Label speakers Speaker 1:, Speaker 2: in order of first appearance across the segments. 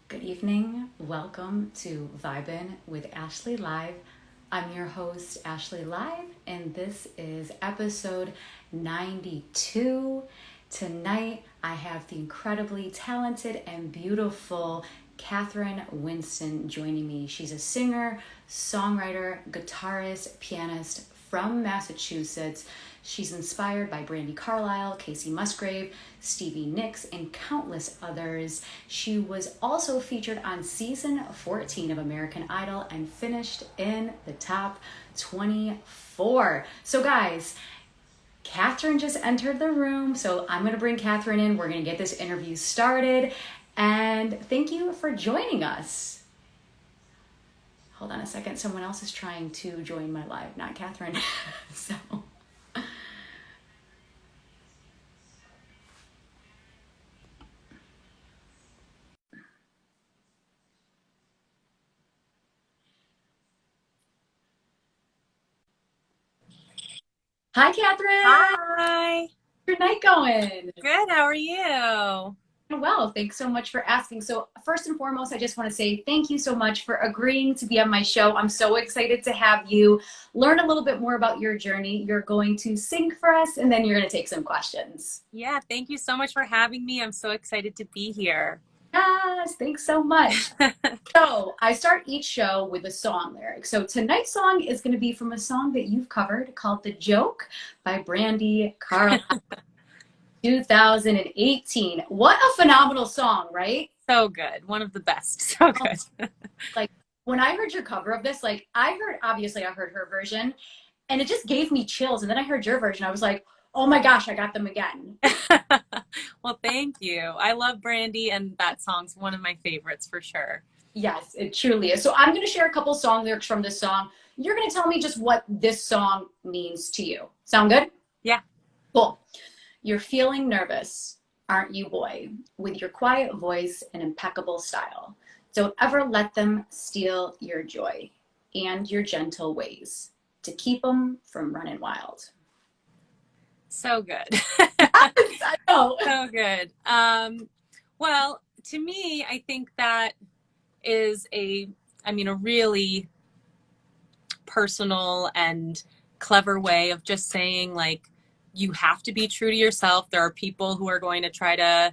Speaker 1: Good evening. Welcome to Vibin with Ashley Live. I'm your host, Ashley Live, and this is episode 92. Tonight, I have the incredibly talented and beautiful Katherine Winston joining me. She's a singer, songwriter, guitarist, pianist from Massachusetts. She's inspired by Brandi Carlile, Casey Musgrave, Stevie Nicks, and countless others. She was also featured on season 14 of American Idol and finished in the top 24. So guys, Katherine just entered the room, so I'm going to bring Katherine in. We're going to get this interview started, and thank you for joining us. Hold on a second. Someone else is trying to join my live, not Katherine. So... Hi, Katherine.
Speaker 2: Hi.
Speaker 1: How's your night going?
Speaker 2: Good. How are you?
Speaker 1: Well, thanks so much for asking. So first and foremost, I just want to say thank you so much for agreeing to be on my show. I'm so excited to have you learn a little bit more about your journey. You're going to sing for us, and then you're going to take some questions.
Speaker 2: Yeah, thank you so much for having me. I'm so excited to be here.
Speaker 1: Yes, thanks so much. So I start each show with a song lyric. So tonight's song is going to be from a song that you've covered called The Joke by Brandi Carlile. 2018. What a phenomenal song, right?
Speaker 2: So good. One of the best. So good.
Speaker 1: Like when I heard your cover of this, like obviously I heard her version and it just gave me chills. And then I heard your version. I was like, oh my gosh, I got them again.
Speaker 2: Well, thank you. I love Brandi, and that song's one of my favorites for sure.
Speaker 1: Yes, it truly is. So I'm going to share a couple song lyrics from this song. You're going to tell me just what this song means to you. Sound good?
Speaker 2: Yeah.
Speaker 1: Cool. You're feeling nervous, aren't you, boy? With your quiet voice and impeccable style. Don't ever let them steal your joy and your gentle ways to keep them from running wild.
Speaker 2: So good.
Speaker 1: I know.
Speaker 2: So good. Well, to me, I think that is a really personal and clever way of just saying, like, you have to be true to yourself. There are people who are going to try to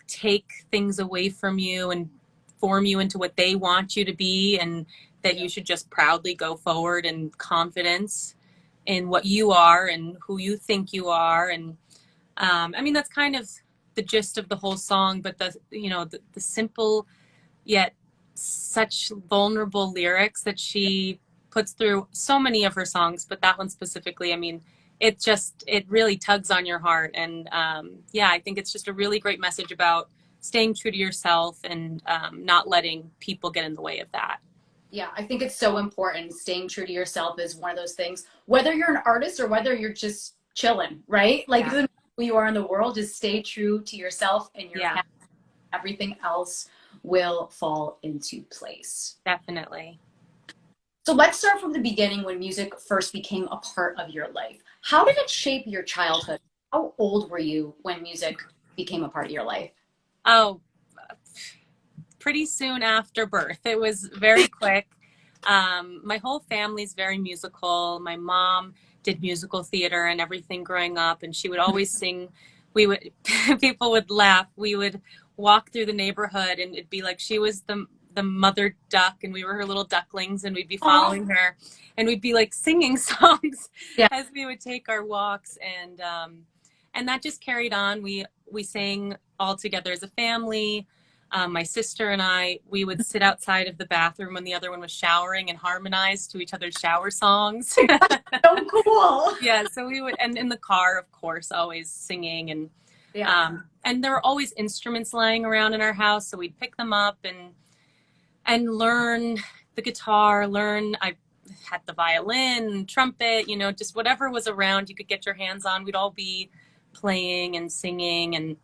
Speaker 2: take things away from you and form you into what they want you to be, and that you should just proudly go forward in confidence in what you are and who you think you are. And that's kind of the gist of the whole song, but the simple yet such vulnerable lyrics that she puts through so many of her songs, but that one specifically, it really tugs on your heart. And I think it's just a really great message about staying true to yourself and not letting people get in the way of that.
Speaker 1: Yeah, I think it's so important. Staying true to yourself is one of those things, whether you're an artist or whether you're just chilling, right? Like,
Speaker 2: Yeah.
Speaker 1: it doesn't matter who you are in the world, just stay true to yourself and your path. Everything else will fall into place.
Speaker 2: Definitely.
Speaker 1: So let's start from the beginning, when music first became a part of your life. How did it shape your childhood? How old were you when music became a part of your life?
Speaker 2: Oh, pretty soon after birth. It was very quick. My whole family's very musical. My mom did musical theater and everything growing up, and she would always sing. People would laugh. We would walk through the neighborhood, and it'd be like she was the mother duck, and we were her little ducklings, and we'd be following her, and we'd be like singing songs as we would take our walks, and that just carried on. We sang all together as a family. My sister and I, we would sit outside of the bathroom when the other one was showering and harmonize to each other's shower songs.
Speaker 1: So cool.
Speaker 2: Yeah, so we would, and in the car, of course, always singing. And there were always instruments lying around in our house, so we'd pick them up and learn the guitar. I had the violin, trumpet, just whatever was around you could get your hands on. We'd all be playing and singing,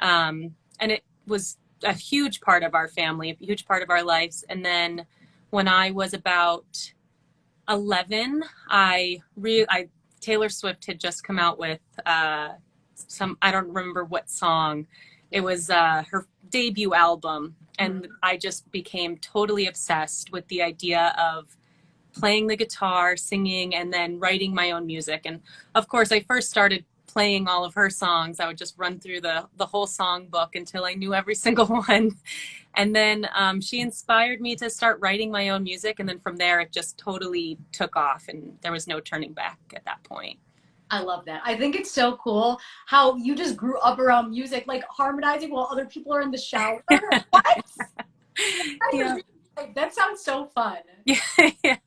Speaker 2: and it was a huge part of our family, a huge part of our lives. And then when I was about 11, Taylor Swift had just come out with I don't remember what song. It was her debut album, And I just became totally obsessed with the idea of playing the guitar, singing, and then writing my own music. And of course, I first started playing all of her songs. I would just run through the whole song book until I knew every single one. And then she inspired me to start writing my own music. And then from there, it just totally took off, and there was no turning back at that point.
Speaker 1: I love that. I think it's so cool how you just grew up around music, like harmonizing while other people are in the shower. What?
Speaker 2: Yeah.
Speaker 1: That sounds so fun.
Speaker 2: Yeah.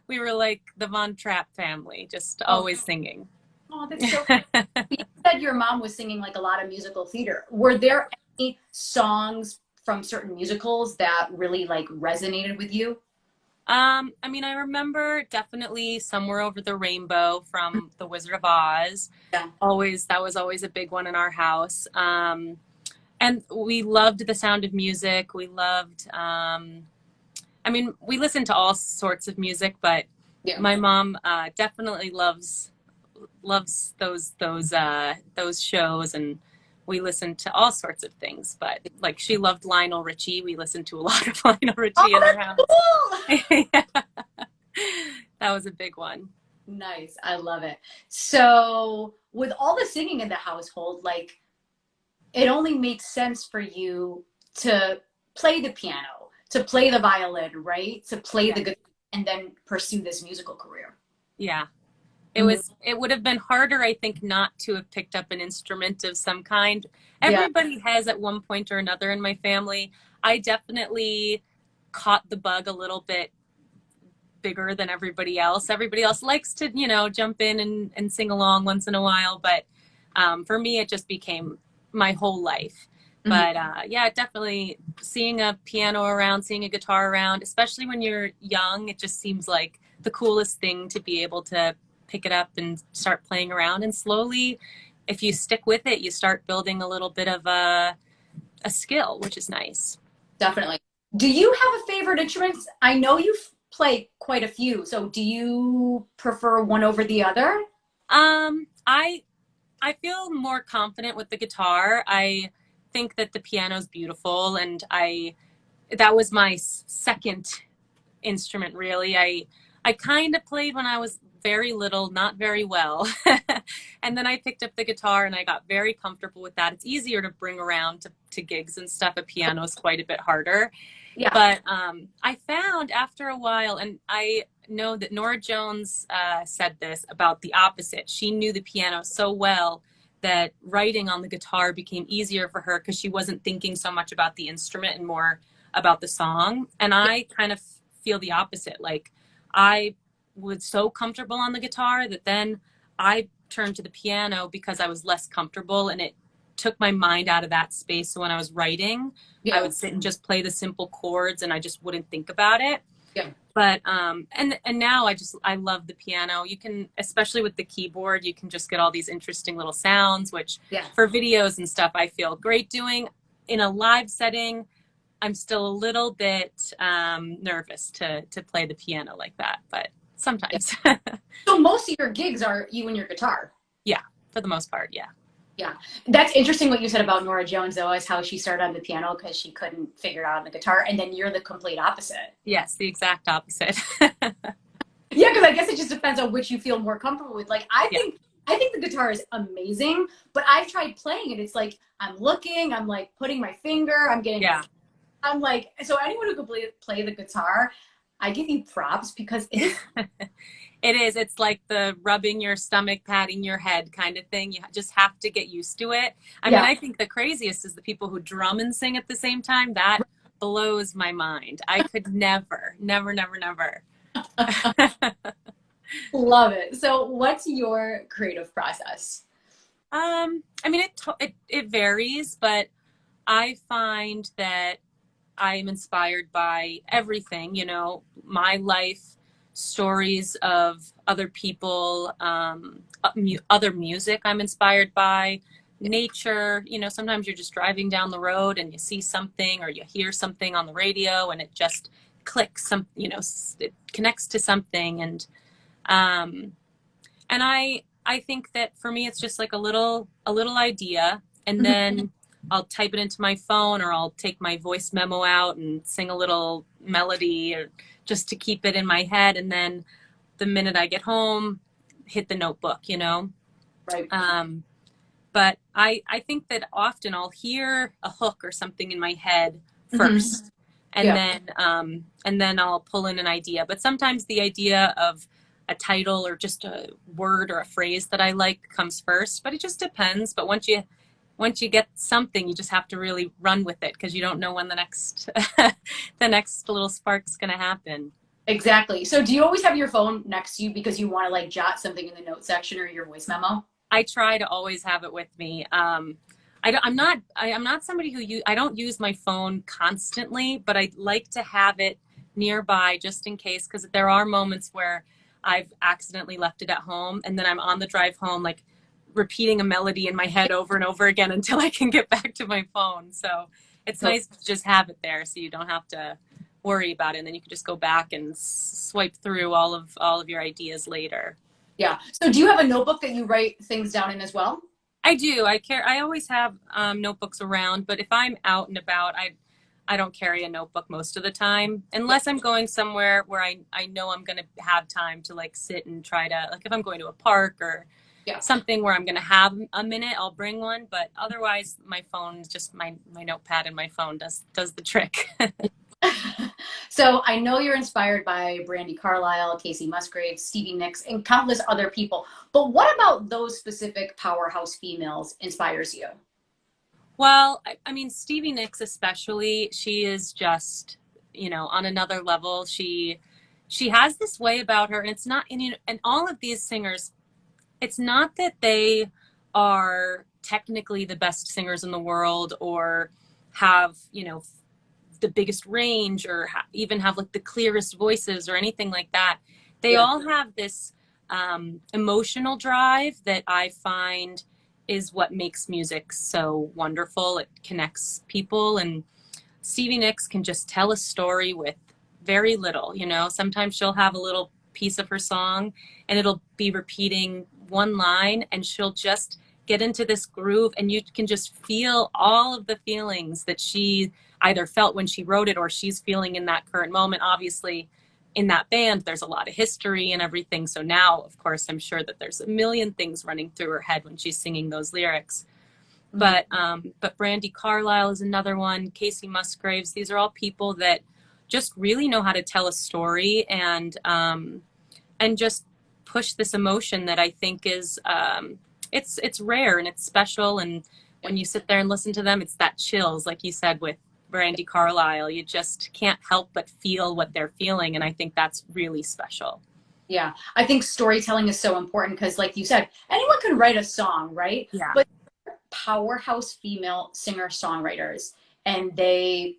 Speaker 2: We were like the Von Trapp family, just always singing.
Speaker 1: Oh, that's so cool. You said your mom was singing like a lot of musical theater. Were there any songs from certain musicals that really like resonated with you?
Speaker 2: I mean, I remember definitely Somewhere Over the Rainbow from The Wizard of Oz.
Speaker 1: Yeah.
Speaker 2: That was always a big one in our house. And we loved The Sound of Music. We loved, I mean, we listened to all sorts of music, but my mom definitely loves those shows, and we listened to all sorts of things. But like, she loved Lionel Richie. We listened to a lot of Lionel Richie in our house. Cool. Yeah. That was a big one.
Speaker 1: Nice. I love it. So with all the singing in the household, like, it only makes sense for you to play the piano, to play the violin, right? To play the guitar, and then pursue this musical career.
Speaker 2: Yeah. It would have been harder, I think, not to have picked up an instrument of some kind. Everybody has at one point or another in my family. I definitely caught the bug a little bit bigger than everybody else. Everybody else likes to, jump in and sing along once in a while. But for me, it just became my whole life. But definitely seeing a piano around, seeing a guitar around, especially when you're young, it just seems like the coolest thing to be able to pick it up and start playing around. And slowly, if you stick with it, you start building a little bit of a skill, which is nice.
Speaker 1: Definitely. Do you have a favorite instrument? I know you play quite a few. So do you prefer one over the other?
Speaker 2: I feel more confident with the guitar. I think that the piano's beautiful, and that was my second instrument, really. I kind of played when I was very little, not very well. And then I picked up the guitar and I got very comfortable with that. It's easier to bring around to gigs and stuff. A piano is quite a bit harder. Yeah. But I found after a while, and I know that Nora Jones said this about the opposite. She knew the piano so well that writing on the guitar became easier for her because she wasn't thinking so much about the instrument and more about the song. And I kind of feel the opposite. Like, I was so comfortable on the guitar that then I turned to the piano because I was less comfortable, and it took my mind out of that space. So when I was writing, I would sit and just play the simple chords, and I just wouldn't think about it. Yeah. But and now I love the piano. You can, especially with the keyboard, you can just get all these interesting little sounds, which for videos and stuff, I feel great doing. In a live setting, I'm still a little bit nervous to play the piano like that, but sometimes.
Speaker 1: So most of your gigs are you and your guitar?
Speaker 2: Yeah, for the most part, yeah.
Speaker 1: Yeah. That's interesting what you said about Nora Jones, though, is how she started on the piano because she couldn't figure it out on the guitar, and then you're the complete opposite.
Speaker 2: Yes, the exact opposite.
Speaker 1: Yeah, because I guess it just depends on which you feel more comfortable with. Like, I think the guitar is amazing, but I've tried playing it. It's like I'm looking, I'm like putting my finger, I'm getting I'm like, so anyone who can play the guitar, I give you props because it is.
Speaker 2: It is. It's like the rubbing your stomach, patting your head kind of thing. You just have to get used to it. I mean, I think the craziest is the people who drum and sing at the same time. That blows my mind. I could never.
Speaker 1: Love it. So what's your creative process?
Speaker 2: I mean, it varies, but I find that I'm inspired by everything, my life, stories of other people, other music I'm inspired by, nature. Sometimes you're just driving down the road and you see something or you hear something on the radio and it just clicks, it connects to something. And I think that for me, it's just like a little idea. And then I'll type it into my phone, or I'll take my voice memo out and sing a little melody, or just to keep it in my head. And then the minute I get home, hit the notebook, you know?
Speaker 1: Right.
Speaker 2: But I think that often I'll hear a hook or something in my head first, and then I'll pull in an idea. But sometimes the idea of a title or just a word or a phrase that I like comes first. But it just depends. But once you get something, you just have to really run with it, because you don't know when the next the next little spark's gonna happen.
Speaker 1: Exactly. So do you always have your phone next to you because you want to like jot something in the note section or your voice memo?
Speaker 2: I try to always have it with me. I'm not somebody I don't use my phone constantly, but I like to have it nearby just in case, because there are moments where I've accidentally left it at home, and then I'm on the drive home, like repeating a melody in my head over and over again until I can get back to my phone. So it's nice to just have it there, so you don't have to worry about it, and then you can just go back and swipe through all of your ideas later.
Speaker 1: Yeah. So do you have a notebook that you write things down in as well?
Speaker 2: I do. I always have notebooks around, but if I'm out and about, I don't carry a notebook most of the time, unless I'm going somewhere where I know I'm going to have time to like sit and try to, like if I'm going to a park or something where I'm going to have a minute, I'll bring one. But otherwise, my phone, just my notepad and my phone does the trick.
Speaker 1: So I know you're inspired by Brandi Carlile, Casey Musgraves, Stevie Nicks, and countless other people. But what about those specific powerhouse females inspires you?
Speaker 2: Well, I mean, Stevie Nicks especially, she is just, on another level. She has this way about her, and it's not, and all of these singers, it's not that they are technically the best singers in the world or have, the biggest range or even have like the clearest voices or anything like that. They all have this emotional drive that I find is what makes music so wonderful. It connects people, and Stevie Nicks can just tell a story with very little. Sometimes she'll have a little piece of her song and it'll be repeating one line, and she'll just get into this groove, and you can just feel all of the feelings that she either felt when she wrote it or she's feeling in that current moment. Obviously, in that band, there's a lot of history and everything. So now, of course, I'm sure that there's a million things running through her head when she's singing those lyrics. Mm-hmm. But Brandi Carlile is another one. Casey Musgraves. These are all people that just really know how to tell a story and just push this emotion that I think is it's rare and it's special. And when you sit there and listen to them, it's that chills, like you said with Brandi Carlile. You just can't help but feel what they're feeling, and I think that's really special.
Speaker 1: Yeah, I think storytelling is so important because, like you said, anyone can write a song, right?
Speaker 2: Yeah.
Speaker 1: But powerhouse female singer-songwriters, and they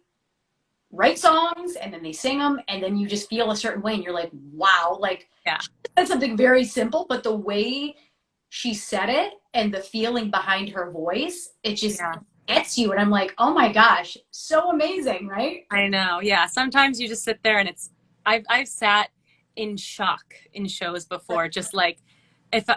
Speaker 1: write songs and then they sing them, and then you just feel a certain way, and you're like, wow, like she said something very simple, but the way she said it and the feeling behind her voice, it just gets you. And I'm like, oh my gosh, so amazing, right?
Speaker 2: I know. Yeah. Sometimes you just sit there and I've sat in shock in shows before, just like if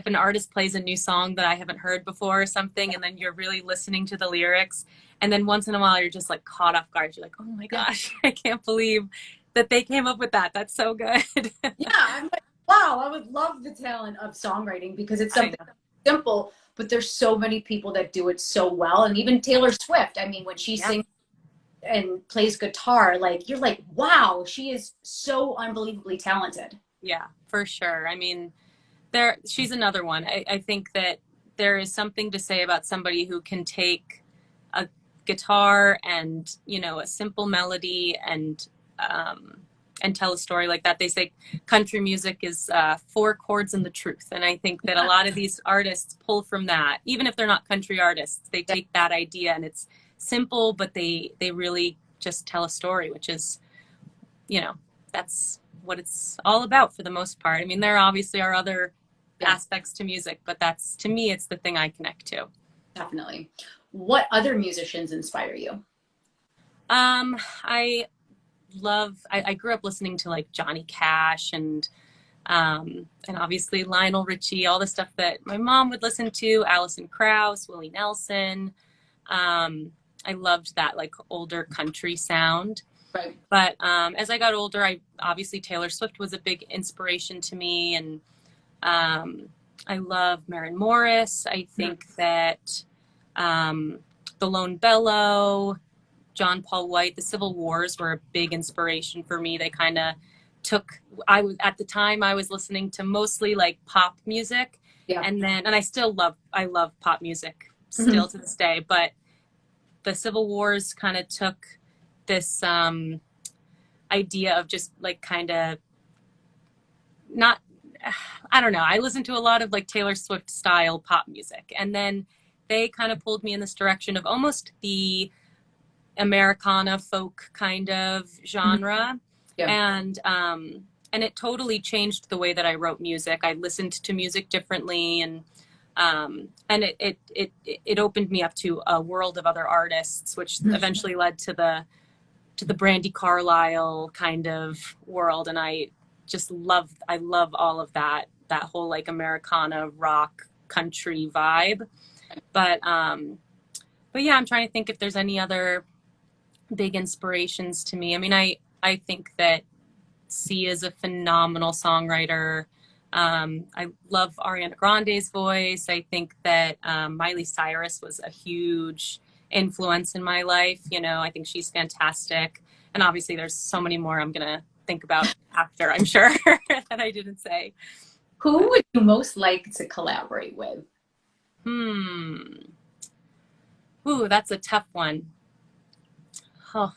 Speaker 2: an artist plays a new song that I haven't heard before or something, and then you're really listening to the lyrics, and then once in a while you're just like caught off guard. You're like, oh my gosh, I can't believe that they came up with that. That's so good.
Speaker 1: I'm like, wow, I would love the talent of songwriting because it's something simple, but there's so many people that do it so well. And even Taylor Swift, I mean, when she sings and plays guitar, like you're like, wow, she is so unbelievably talented.
Speaker 2: Yeah, for sure. I mean, she's another one. I think that there is something to say about somebody who can take a guitar and, a simple melody and tell a story like that. They say country music is 4 chords and the truth. And I think that a lot of these artists pull from that. Even if they're not country artists, they take that idea, and it's simple, but they really just tell a story, which is, that's what it's all about for the most part. I mean, there obviously are other aspects to music, but to me, it's the thing I connect to.
Speaker 1: Definitely. What other musicians inspire you?
Speaker 2: I grew up listening to like Johnny Cash and obviously Lionel Richie, all the stuff that my mom would listen to, Alison Krauss, Willie Nelson. I loved that like older country sound.
Speaker 1: Right.
Speaker 2: But as I got older, I obviously Taylor Swift was a big inspiration to me, and I love Maren Morris. I think that the Lone Bellow, John Paul White, the Civil Wars were a big inspiration for me. They kind of took, I was at the time I was listening to mostly like pop music,
Speaker 1: Yeah.
Speaker 2: and I love pop music still to this day, but the Civil Wars kind of took this idea of just like kind of not, I don't know. I listened to a lot of like Taylor Swift style pop music, and then they kind of pulled me in this direction of almost the Americana folk kind of genre.
Speaker 1: Yeah.
Speaker 2: And it totally changed the way that I wrote music. I listened to music differently, and it opened me up to a world of other artists, which eventually led to the Brandy Carlisle kind of world. And I love all of that whole like Americana rock country vibe. But yeah, I'm trying to think if there's any other big inspirations to me. I mean, I think that Sia is a phenomenal songwriter. I love Ariana Grande's voice. I think that Miley Cyrus was a huge influence in my life. You know, I think she's fantastic. And obviously there's so many more I'm going to think about after, I'm sure, that I didn't say.
Speaker 1: Who would you most like to collaborate with?
Speaker 2: Ooh, that's a tough one. Oh,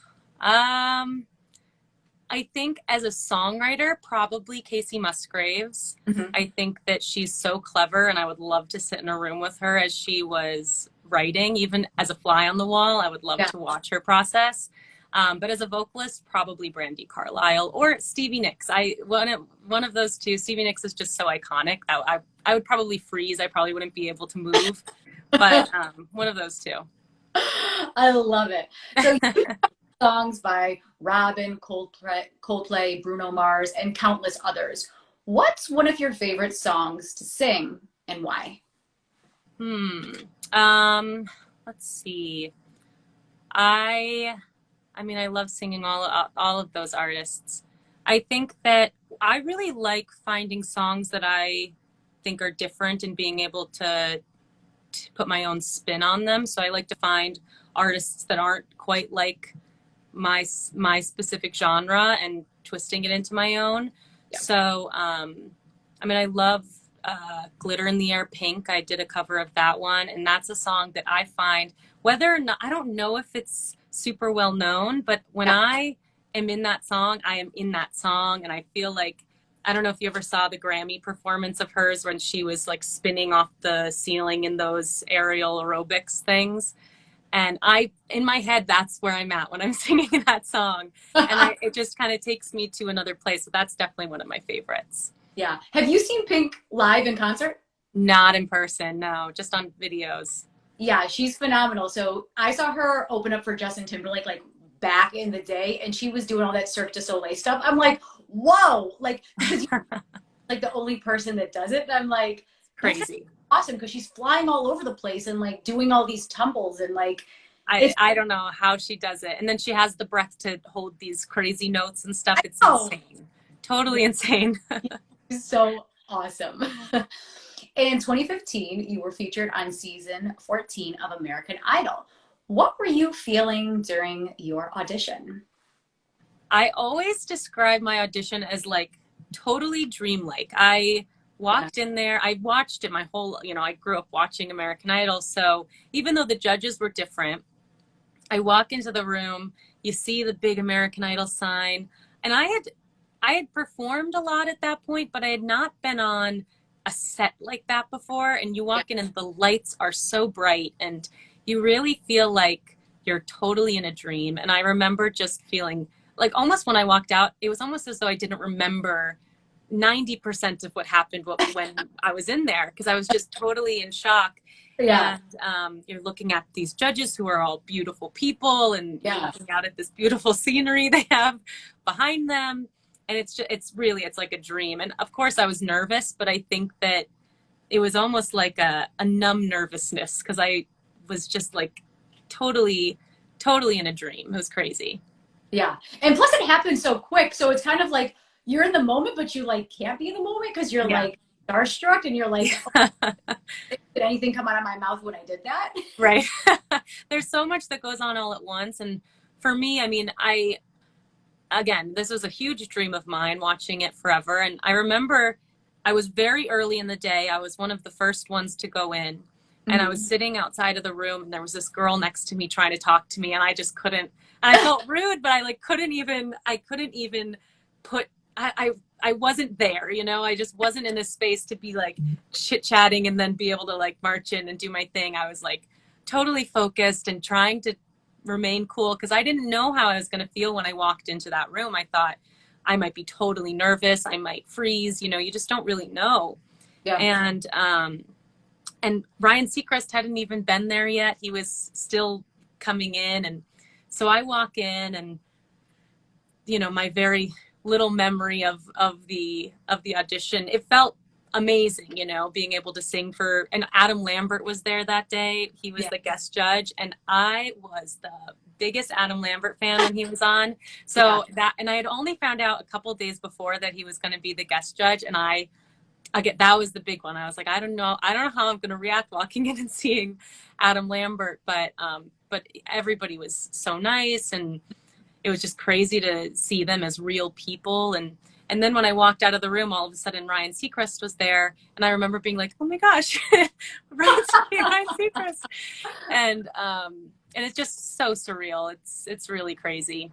Speaker 2: I think as a songwriter, probably Casey Musgraves. I think that she's so clever, and I would love to sit in a room with her as she was writing. Even as a fly on the wall, I would love to watch her process. But as a vocalist, probably Brandy Carlisle or Stevie Nicks. One of those two. Stevie Nicks is just so iconic. I would probably freeze. I probably wouldn't be able to move. But one of those two.
Speaker 1: I love it. So you have songs by Robin, Coldplay, Bruno Mars, and countless others. What's one of your favorite songs to sing, and why?
Speaker 2: Let's see. I mean, I love singing all of those artists. I think that I really like finding songs that I think are different and being able to put my own spin on them. So I like to find artists that aren't quite like my specific genre and twisting it into my own. Yeah. So, I mean, I love Glitter in the Air, Pink. I did a cover of that one. And that's a song that I find, whether or not, I don't know if it's super well known, but when I am in that song, I am in that song. And I feel like, I don't know if you ever saw the Grammy performance of hers when she was like spinning off the ceiling in those aerial aerobics things. And in my head, that's where I'm at when I'm singing that song. And it just kind of takes me to another place. So that's definitely one of my favorites.
Speaker 1: Yeah. Have you seen Pink live in concert?
Speaker 2: Not in person, no, just on videos.
Speaker 1: Yeah, she's phenomenal. So I saw her open up for Justin Timberlake like back in the day, and she was doing all that Cirque du Soleil stuff. I'm like, whoa, like, because you're like the only person that does it. And I'm like,
Speaker 2: crazy.
Speaker 1: Awesome, because she's flying all over the place and like doing all these tumbles and like
Speaker 2: I don't know how she does it. And then she has the breath to hold these crazy notes and stuff. It's insane. Totally insane.
Speaker 1: So awesome. In 2015, you were featured on season 14 of American Idol. What were you feeling during your audition?
Speaker 2: I always describe my audition as like totally dreamlike. I walked in there. I watched it my whole, I grew up watching American Idol. So even though the judges were different, I walk into the room, you see the big American Idol sign. And I had performed a lot at that point, but I had not been on a set like that before. And you walk in and the lights are so bright and you really feel like you're totally in a dream. And I remember just feeling like almost when I walked out, it was almost as though I didn't remember 90% of what happened when I was in there, because I was just totally in shock. Yeah. And you're looking at these judges who are all beautiful people and you're looking out at this beautiful scenery they have behind them. And it's like a dream. And of course I was nervous, but I think that it was almost like a numb nervousness, because I was just like totally, totally in a dream. It was crazy.
Speaker 1: Yeah. And plus it happens so quick. So it's kind of like you're in the moment, but you like can't be in the moment because you're
Speaker 2: Yeah.
Speaker 1: like starstruck and you're like, oh, did anything come out of my mouth when I did that?
Speaker 2: Right. There's so much that goes on all at once. And for me, I mean, again, this was a huge dream of mine, watching it forever. And I remember I was very early in the day. I was one of the first ones to go in. And I was sitting outside of the room, and there was this girl next to me trying to talk to me, and I just couldn't. And I felt rude, but I like couldn't even. I couldn't even put. I wasn't there, you know. I just wasn't in this space to be like chit chatting and then be able to like march in and do my thing. I was like totally focused and trying to remain cool because I didn't know how I was going to feel when I walked into that room. I thought I might be totally nervous. I might freeze. You know, you just don't really know.
Speaker 1: Yeah.
Speaker 2: And Ryan Seacrest hadn't even been there yet. He was still coming in. And so I walk in, and, you know, my very little memory of the audition, it felt amazing, you know, being able to sing for, and Adam Lambert was there that day. He was the guest judge, and I was the biggest Adam Lambert fan when he was on. So and I had only found out a couple of days before that he was going to be the guest judge. And that was the big one. I was like, I don't know how I'm going to react walking in and seeing Adam Lambert, but everybody was so nice, and it was just crazy to see them as real people. And then when I walked out of the room, all of a sudden Ryan Seacrest was there, and I remember being like, oh my gosh, Ryan Seacrest, and it's just so surreal. It's really crazy.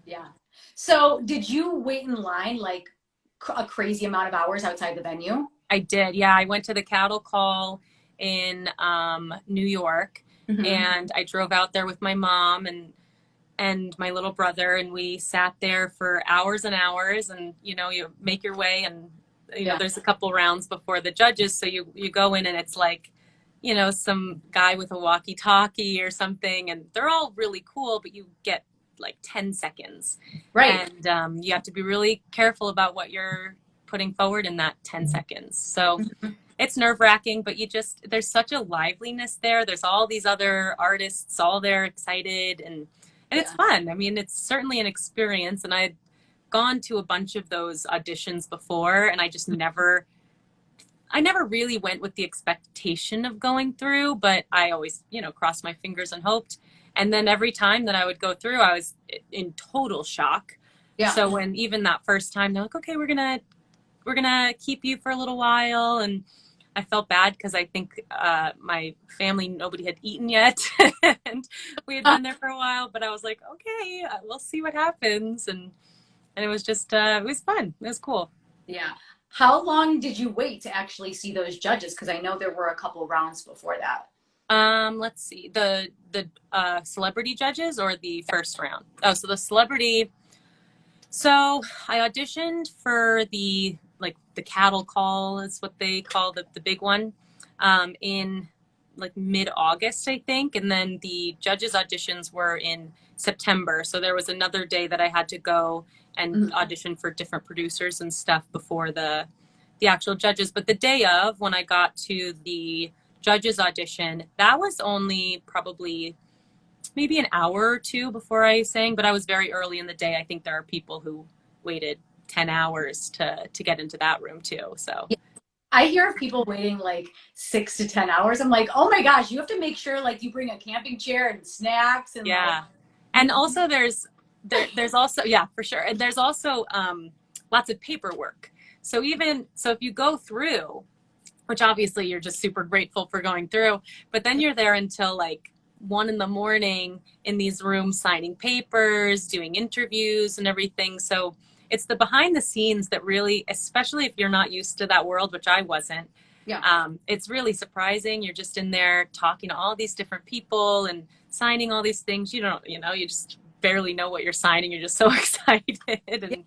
Speaker 1: Yeah. So did you wait in line like a crazy amount of hours outside the venue?
Speaker 2: I did. Yeah. I went to the cattle call in New York, and I drove out there with my mom and my little brother, and we sat there for hours and hours, and, you know, you make your way, and, you know, there's a couple rounds before the judges. So you go in, and it's like, you know, some guy with a walkie-talkie or something, and they're all really cool, but you get like 10 seconds.
Speaker 1: Right.
Speaker 2: And you have to be really careful about what you're putting forward in that 10 seconds. So it's nerve-wracking, but there's such a liveliness there. There's all these other artists all there excited, and it's fun. I mean, it's certainly an experience, and I'd gone to a bunch of those auditions before, and I just never really went with the expectation of going through, but I always, you know, crossed my fingers and hoped. And then every time that I would go through, I was in total shock. Yeah. So when even that first time, they're like, okay, we're gonna keep you for a little while, and I felt bad because I think my family, nobody had eaten yet, and we had been there for a while. But I was like, okay, we'll see what happens, and it was just it was fun. It was cool.
Speaker 1: Yeah. How long did you wait to actually see those judges? Because I know there were a couple rounds before that.
Speaker 2: Let's see, the celebrity judges or the first round? Oh, so the celebrity. So I auditioned for the cattle call is what they call the big one, in like mid-August, I think. And then the judges auditions were in September. So there was another day that I had to go and audition for different producers and stuff before the actual judges. But the day of, when I got to the judges audition, that was only probably maybe an hour or two before I sang, but I was very early in the day. I think there are people who waited 10 hours to get into that room too. So
Speaker 1: I hear of people waiting like 6 to 10 hours. I'm like, oh my gosh, you have to make sure like you bring a camping chair and snacks and
Speaker 2: and also there's also, yeah, for sure. And there's also lots of paperwork. So if you go through, which obviously you're just super grateful for going through, but then you're there until like 1 a.m. in these rooms signing papers, doing interviews and everything. So it's the behind the scenes that really, especially if you're not used to that world, which I wasn't, it's really surprising. You're just in there talking to all these different people and signing all these things. You just barely know what you're signing. You're just so excited. And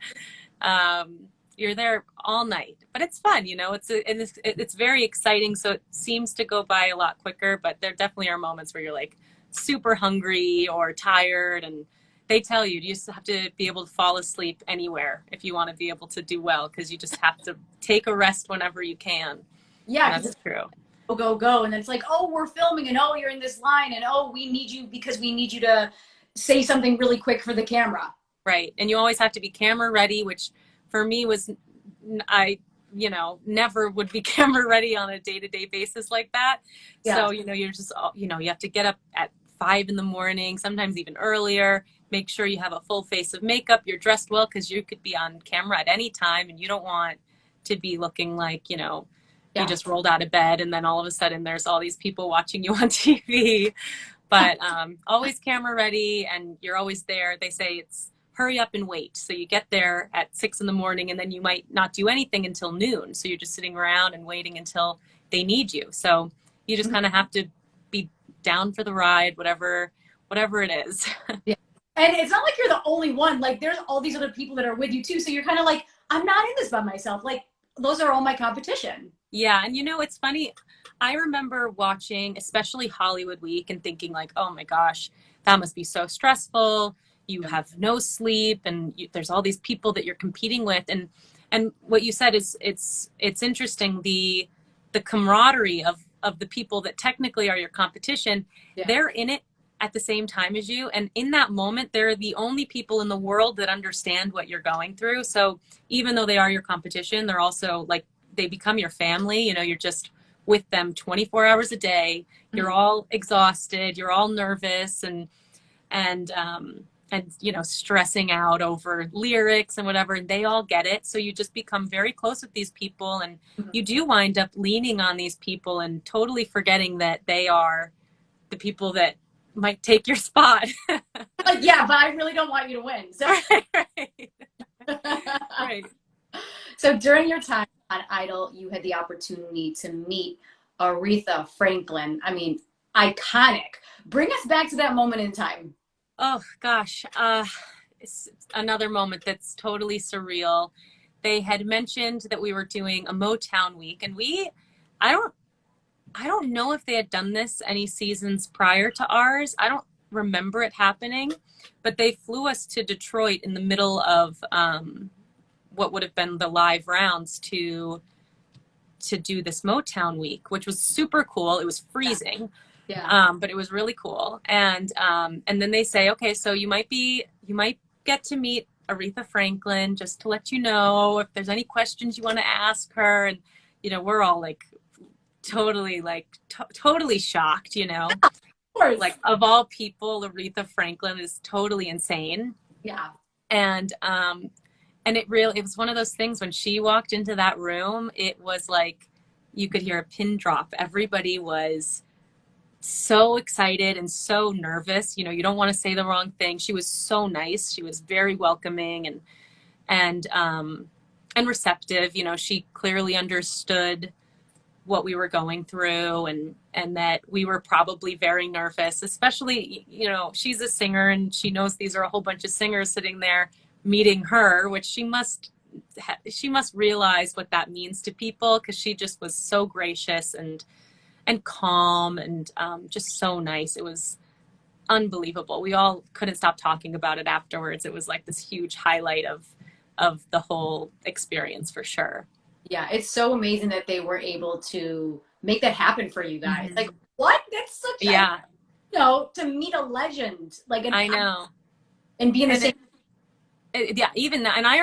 Speaker 2: you're there all night, but it's fun. It's very exciting. So it seems to go by a lot quicker, but there definitely are moments where you're like super hungry or tired, and they tell you just have to be able to fall asleep anywhere if you want to be able to do well, because you just have to take a rest whenever you can.
Speaker 1: Yeah,
Speaker 2: that's true.
Speaker 1: go, go, go. And then it's like, oh, we're filming, and oh, you're in this line, and oh, we need you because we need you to say something really quick for the camera.
Speaker 2: Right. And you always have to be camera ready, which for me was, I, never would be camera ready on a day-to-day basis like that.
Speaker 1: Yeah.
Speaker 2: So, you're just, you have to get up at 5 a.m, sometimes even earlier, make sure you have a full face of makeup, you're dressed well, because you could be on camera at any time and you don't want to be looking like, you just rolled out of bed and then all of a sudden there's all these people watching you on TV. But always camera ready, and you're always there. They say it's hurry up and wait. So you get there at 6 a.m, and then you might not do anything until noon. So you're just sitting around and waiting until they need you. So you just kind of have to be down for the ride, whatever it is.
Speaker 1: Yeah. And it's not like you're the only one. Like, there's all these other people that are with you too. So you're kind of like, I'm not in this by myself. Like, those are all my competition.
Speaker 2: Yeah. And it's funny. I remember watching, especially Hollywood Week, and thinking like, oh my gosh, that must be so stressful. You have no sleep, and there's all these people that you're competing with. And what you said is it's interesting. The camaraderie of the people that technically are your competition, they're in it at the same time as you. And in that moment, they're the only people in the world that understand what you're going through. So even though they are your competition, they're also like, they become your family. You're just with them 24 hours a day. You're all exhausted. You're all nervous and stressing out over lyrics and whatever. And they all get it. So you just become very close with these people, and you do wind up leaning on these people and totally forgetting that they are the people that might take your spot.
Speaker 1: Like, yeah, but I really don't want you to win. So.
Speaker 2: Right.
Speaker 1: So during your time on Idol, you had the opportunity to meet Aretha Franklin. I mean, iconic. Bring us back to that moment in time.
Speaker 2: Oh gosh, it's another moment that's totally surreal. They had mentioned that we were doing a Motown week, and I don't know if they had done this any seasons prior to ours. I don't remember it happening, but they flew us to Detroit in the middle of what would have been the live rounds to do this Motown week, which was super cool. It was freezing.
Speaker 1: Yeah.
Speaker 2: But it was really cool. And then they say, okay, so you might get to meet Aretha Franklin, just to let you know if there's any questions you want to ask her. And, we're all like, totally shocked,
Speaker 1: Of course.
Speaker 2: like of all people, Aretha Franklin is totally insane.
Speaker 1: Yeah.
Speaker 2: And it was one of those things when she walked into that room, it was like, you could hear a pin drop. Everybody was so excited and so nervous. You don't want to say the wrong thing. She was so nice. She was very welcoming and receptive. She clearly understood what we were going through and that we were probably very nervous, especially, she's a singer and she knows these are a whole bunch of singers sitting there meeting her, which she must realize what that means to people, because she just was so gracious and calm and just so nice. It was unbelievable. We all couldn't stop talking about it afterwards. It was like this huge highlight of the whole experience for sure.
Speaker 1: Yeah, it's so amazing that they were able to make that happen for you guys.
Speaker 2: Mm-hmm.
Speaker 1: Like, what? That's such to meet a legend. Like,
Speaker 2: I know.
Speaker 1: And be in the same.
Speaker 2: Even that. And I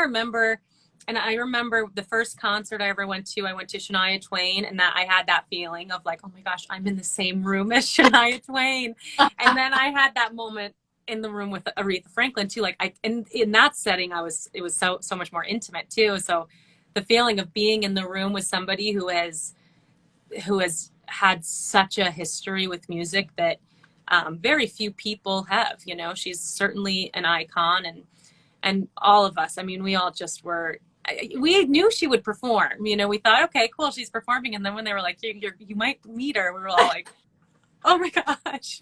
Speaker 2: remember the first concert I ever went to, I went to Shania Twain, and that I had that feeling of like, oh my gosh, I'm in the same room as Shania Twain. And then I had that moment in the room with Aretha Franklin too. Like in that setting, it was so much more intimate too. So the feeling of being in the room with somebody who has had such a history with music that very few people have, she's certainly an icon, and all of us, I mean, we all just we knew she would perform. We thought, okay, cool, she's performing. And then when they were like, you might meet her, we were all like, oh my gosh,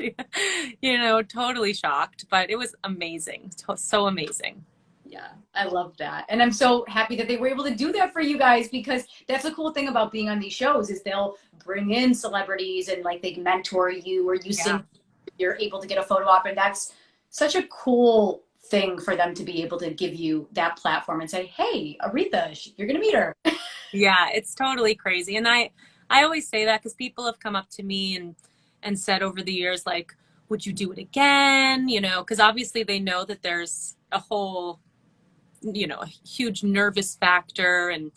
Speaker 2: totally shocked. But it was amazing, so amazing.
Speaker 1: Yeah, I love that. And I'm so happy that they were able to do that for you guys, because that's the cool thing about being on these shows is they'll bring in celebrities and like they mentor you, or you sing, you're able to get a photo op. And that's such a cool thing for them to be able to give you that platform and say, hey, Aretha, you're going to meet her.
Speaker 2: Yeah, it's totally crazy. And I always say that because people have come up to me and said over the years, like, would you do it again? You know, because obviously they know that there's a whole, you know, a huge nervous factor, and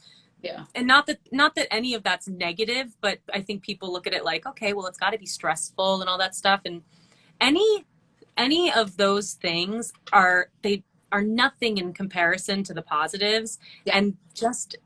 Speaker 2: not that any of that's negative, but I think people look at it like, okay, well, it's got to be stressful and all that stuff. And any any of those things are nothing in comparison to the positives.
Speaker 1: Yeah.
Speaker 2: And just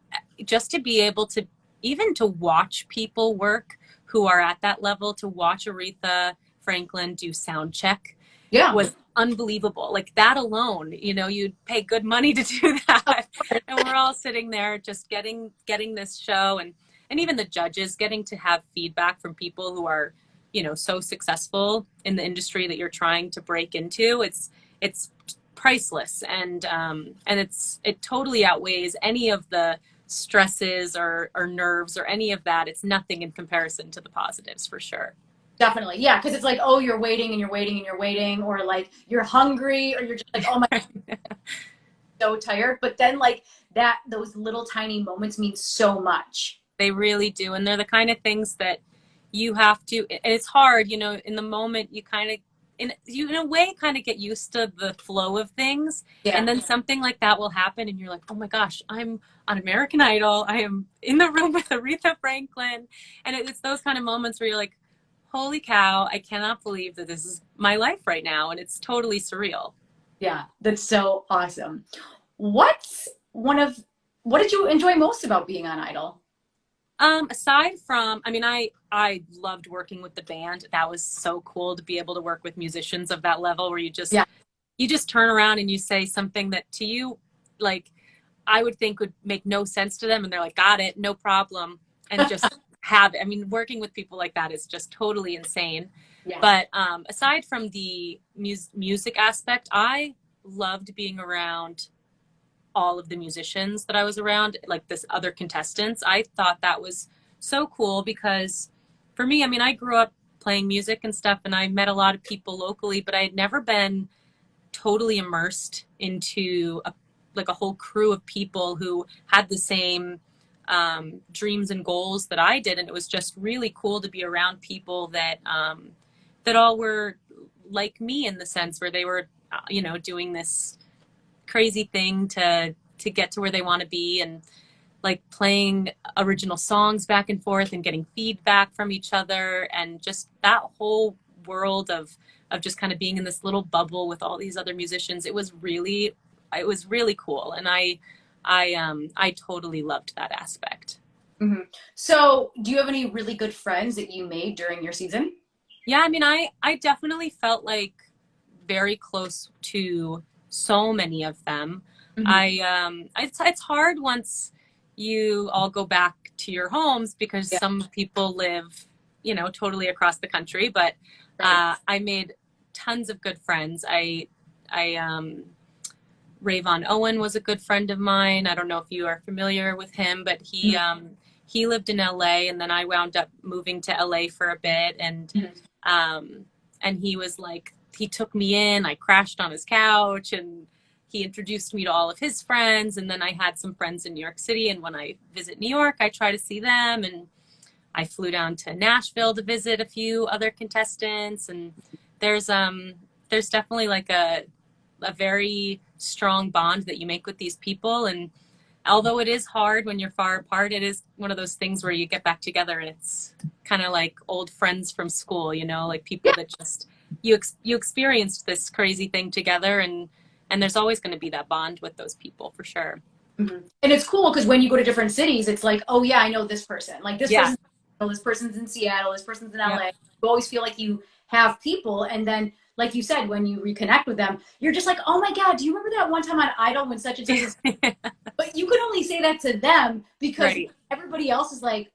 Speaker 2: to be able to, even to watch people work who are at that level, to watch Aretha Franklin do sound check
Speaker 1: Yeah.
Speaker 2: was unbelievable. Like that alone, you know, you'd pay good money to do that. And we're all sitting there just getting this show, and even the judges getting to have feedback from people who are, you know, so successful in the industry that you're trying to break into. It's priceless, and it totally outweighs any of the stresses or nerves or any of that. It's nothing in comparison to the positives, for sure.
Speaker 1: Definitely. Yeah. Because it's like, oh, you're waiting and you're waiting and you're waiting, or like you're hungry, or you're just like, oh my God, so tired. But then like those little tiny moments mean so much.
Speaker 2: They really do. And they're the kind of things that you have to, and it's hard, you know, in the moment you kind of, in a way, kind of get used to the flow of things.
Speaker 1: Yeah.
Speaker 2: And then something like that will happen and you're like, oh my gosh, I'm on American Idol. I am in the room with Aretha Franklin. And it's those kind of moments where you're like, holy cow, I cannot believe that this is my life right now. And it's totally surreal.
Speaker 1: Yeah. That's so awesome. What did you enjoy most about being on Idol?
Speaker 2: Aside from, I mean, I loved working with the band. That was so cool to be able to work with musicians of that level where
Speaker 1: Yeah.
Speaker 2: you just turn around and you say something that to you, like, I would think would make no sense to them. And they're like, got it, no problem. And just have it. I mean, working with people like that is just totally insane.
Speaker 1: Yeah.
Speaker 2: But aside from the music aspect, I loved being around all of the musicians that I was around, like this other contestants. I thought that was so cool because for me, I mean, I grew up playing music and stuff, and I met a lot of people locally, but I had never been totally immersed into like a whole crew of people who had the same dreams and goals that I did. And it was just really cool to be around people that that all were like me, in the sense where they were, you know, doing this crazy thing to get to where they want to be, and like playing original songs back and forth and getting feedback from each other, and just that whole world of just kind of being in this little bubble with all these other musicians. It was really cool, and I totally loved that aspect.
Speaker 1: Mm-hmm. So do you have any really good friends that you made during your season?
Speaker 2: Yeah, I mean, I definitely felt like very close to so many of them.
Speaker 1: Mm-hmm.
Speaker 2: It's hard once you all go back to your homes, because some people live, you know, totally across the country. But
Speaker 1: Right.
Speaker 2: I made tons of good friends. Rayvon Owen was a good friend of mine. I don't know if you are familiar with him, but he lived in LA, and then I wound up moving to LA for a bit, and he was like, he took me in, I crashed on his couch, and he introduced me to all of his friends. And then I had some friends in New York City, and when I visit New York, I try to see them. And I flew down to Nashville to visit a few other contestants. And there's definitely like a very strong bond that you make with these people. And although it is hard when you're far apart, it is one of those things where you get back together, and it's kind of like old friends from school, you know, like people that just you experienced this crazy thing together, and there's always going to be that bond with those people, for sure.
Speaker 1: Mm-hmm. And it's cool because when you go to different cities, it's like, oh yeah, I know this person. Like this person's in Seattle, this person's in LA.
Speaker 2: Yep.
Speaker 1: You always feel like you have people, and then like you said, when you reconnect with them, you're just like, oh my God, do you remember that one time on Idol when such and such? But you could only say that to them because
Speaker 2: Right.
Speaker 1: everybody else is like,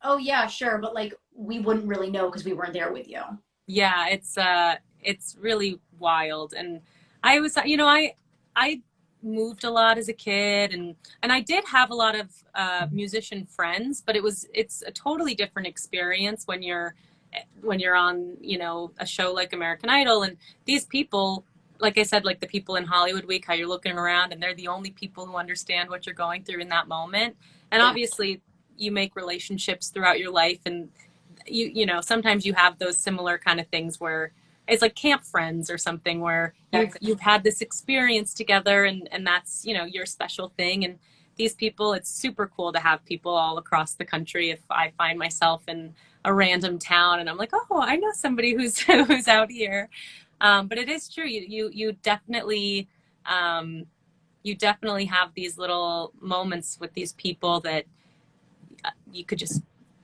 Speaker 1: oh yeah, sure, but like we wouldn't really know because we weren't there with you.
Speaker 2: Yeah, it's really wild. And I was, you know, I moved a lot as a kid, and I did have a lot of musician friends, but it's a totally different experience when you're on, you know, a show like American Idol. And these people, like I said, like the people in Hollywood Week, how you're looking around and they're the only people who understand what you're going through in that moment. And obviously, you make relationships throughout your life, and you know, sometimes you have those similar kind of things where it's like camp friends or something where you've had this experience together, and that's, you know, your special thing. And these people, it's super cool to have people all across the country. If I find myself in a random town and I'm like, oh, I know somebody who's who's out here. But it is true. You definitely have these little moments with these people that you could just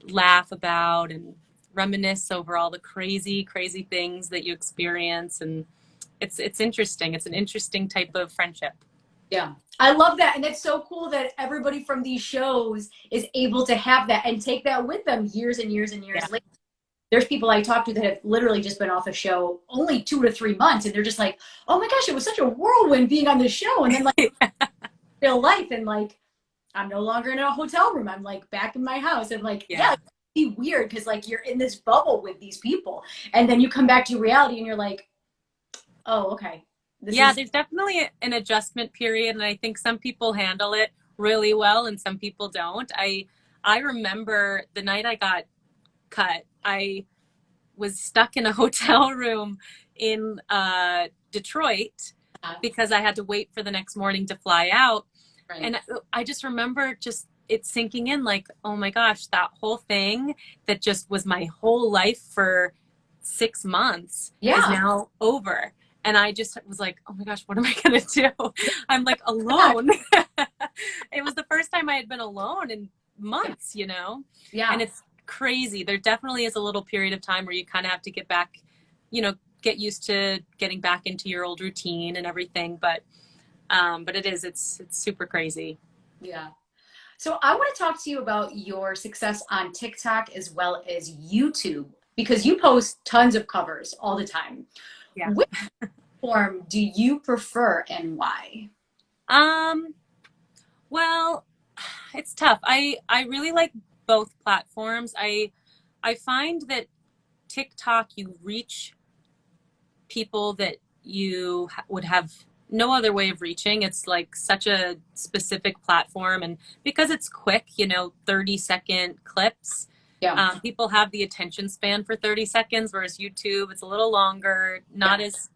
Speaker 2: laugh about and reminisce over all the crazy, crazy things that you experience. And it's interesting. It's an interesting type of friendship.
Speaker 1: Yeah. I love that. And it's so cool that everybody from these shows is able to have that and take that with them years and years and years later. There's people I talk to that have literally just been off a show only 2 to 3 months, and they're just like, oh my gosh, it was such a whirlwind being on the show. And then like real life, and like, I'm no longer in a hotel room. I'm like back in my house, and like, yeah, it'd be weird because like you're in this bubble with these people, and then you come back to reality and you're like, oh, okay.
Speaker 2: There's definitely an adjustment period, and I think some people handle it really well and some people don't. I remember the night I got cut, I was stuck in a hotel room in Detroit because I had to wait for the next morning to fly out. Right. And I just remember just it sinking in like, oh my gosh, that whole thing that just was my whole life for 6 months is now over. And I just was like, oh my gosh, what am I going to do? I'm like alone. It was the first time I had been alone in months, you know? Yeah. And it's crazy. There definitely is a little period of time where you kind of have to get back, you know, get used to getting back into your old routine and everything. But it's super crazy. Yeah. So I want to talk to you about your success on TikTok as well as YouTube, because you post tons of covers all the time. Yeah. Which form do you prefer and why? Well, it's tough. I really like both platforms. I find that TikTok, you reach people that you would have no other way of reaching. It's like such a specific platform, and because it's quick, you know, 30-second clips. Yeah. People have the attention span for 30 seconds, whereas YouTube, it's a little longer, not as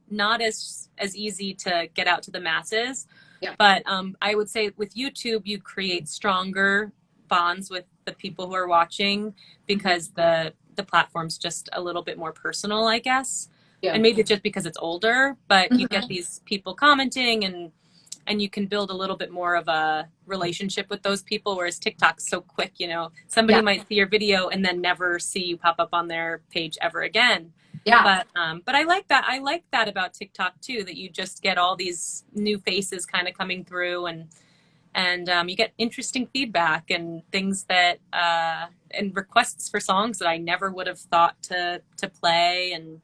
Speaker 2: easy to get out to the masses. Yeah. But I would say with YouTube, you create stronger bonds with the people who are watching because the platform's just a little bit more personal, I guess. Yeah. And maybe just because it's older, but you get these people commenting and you can build a little bit more of a relationship with those people, whereas TikTok's so quick, you know, somebody might see your video and then never see you pop up on their page ever again. Yeah. But I like that. I like that about TikTok too, that you just get all these new faces kind of coming through, and you get interesting feedback and things that and requests for songs that I never would have thought to play. And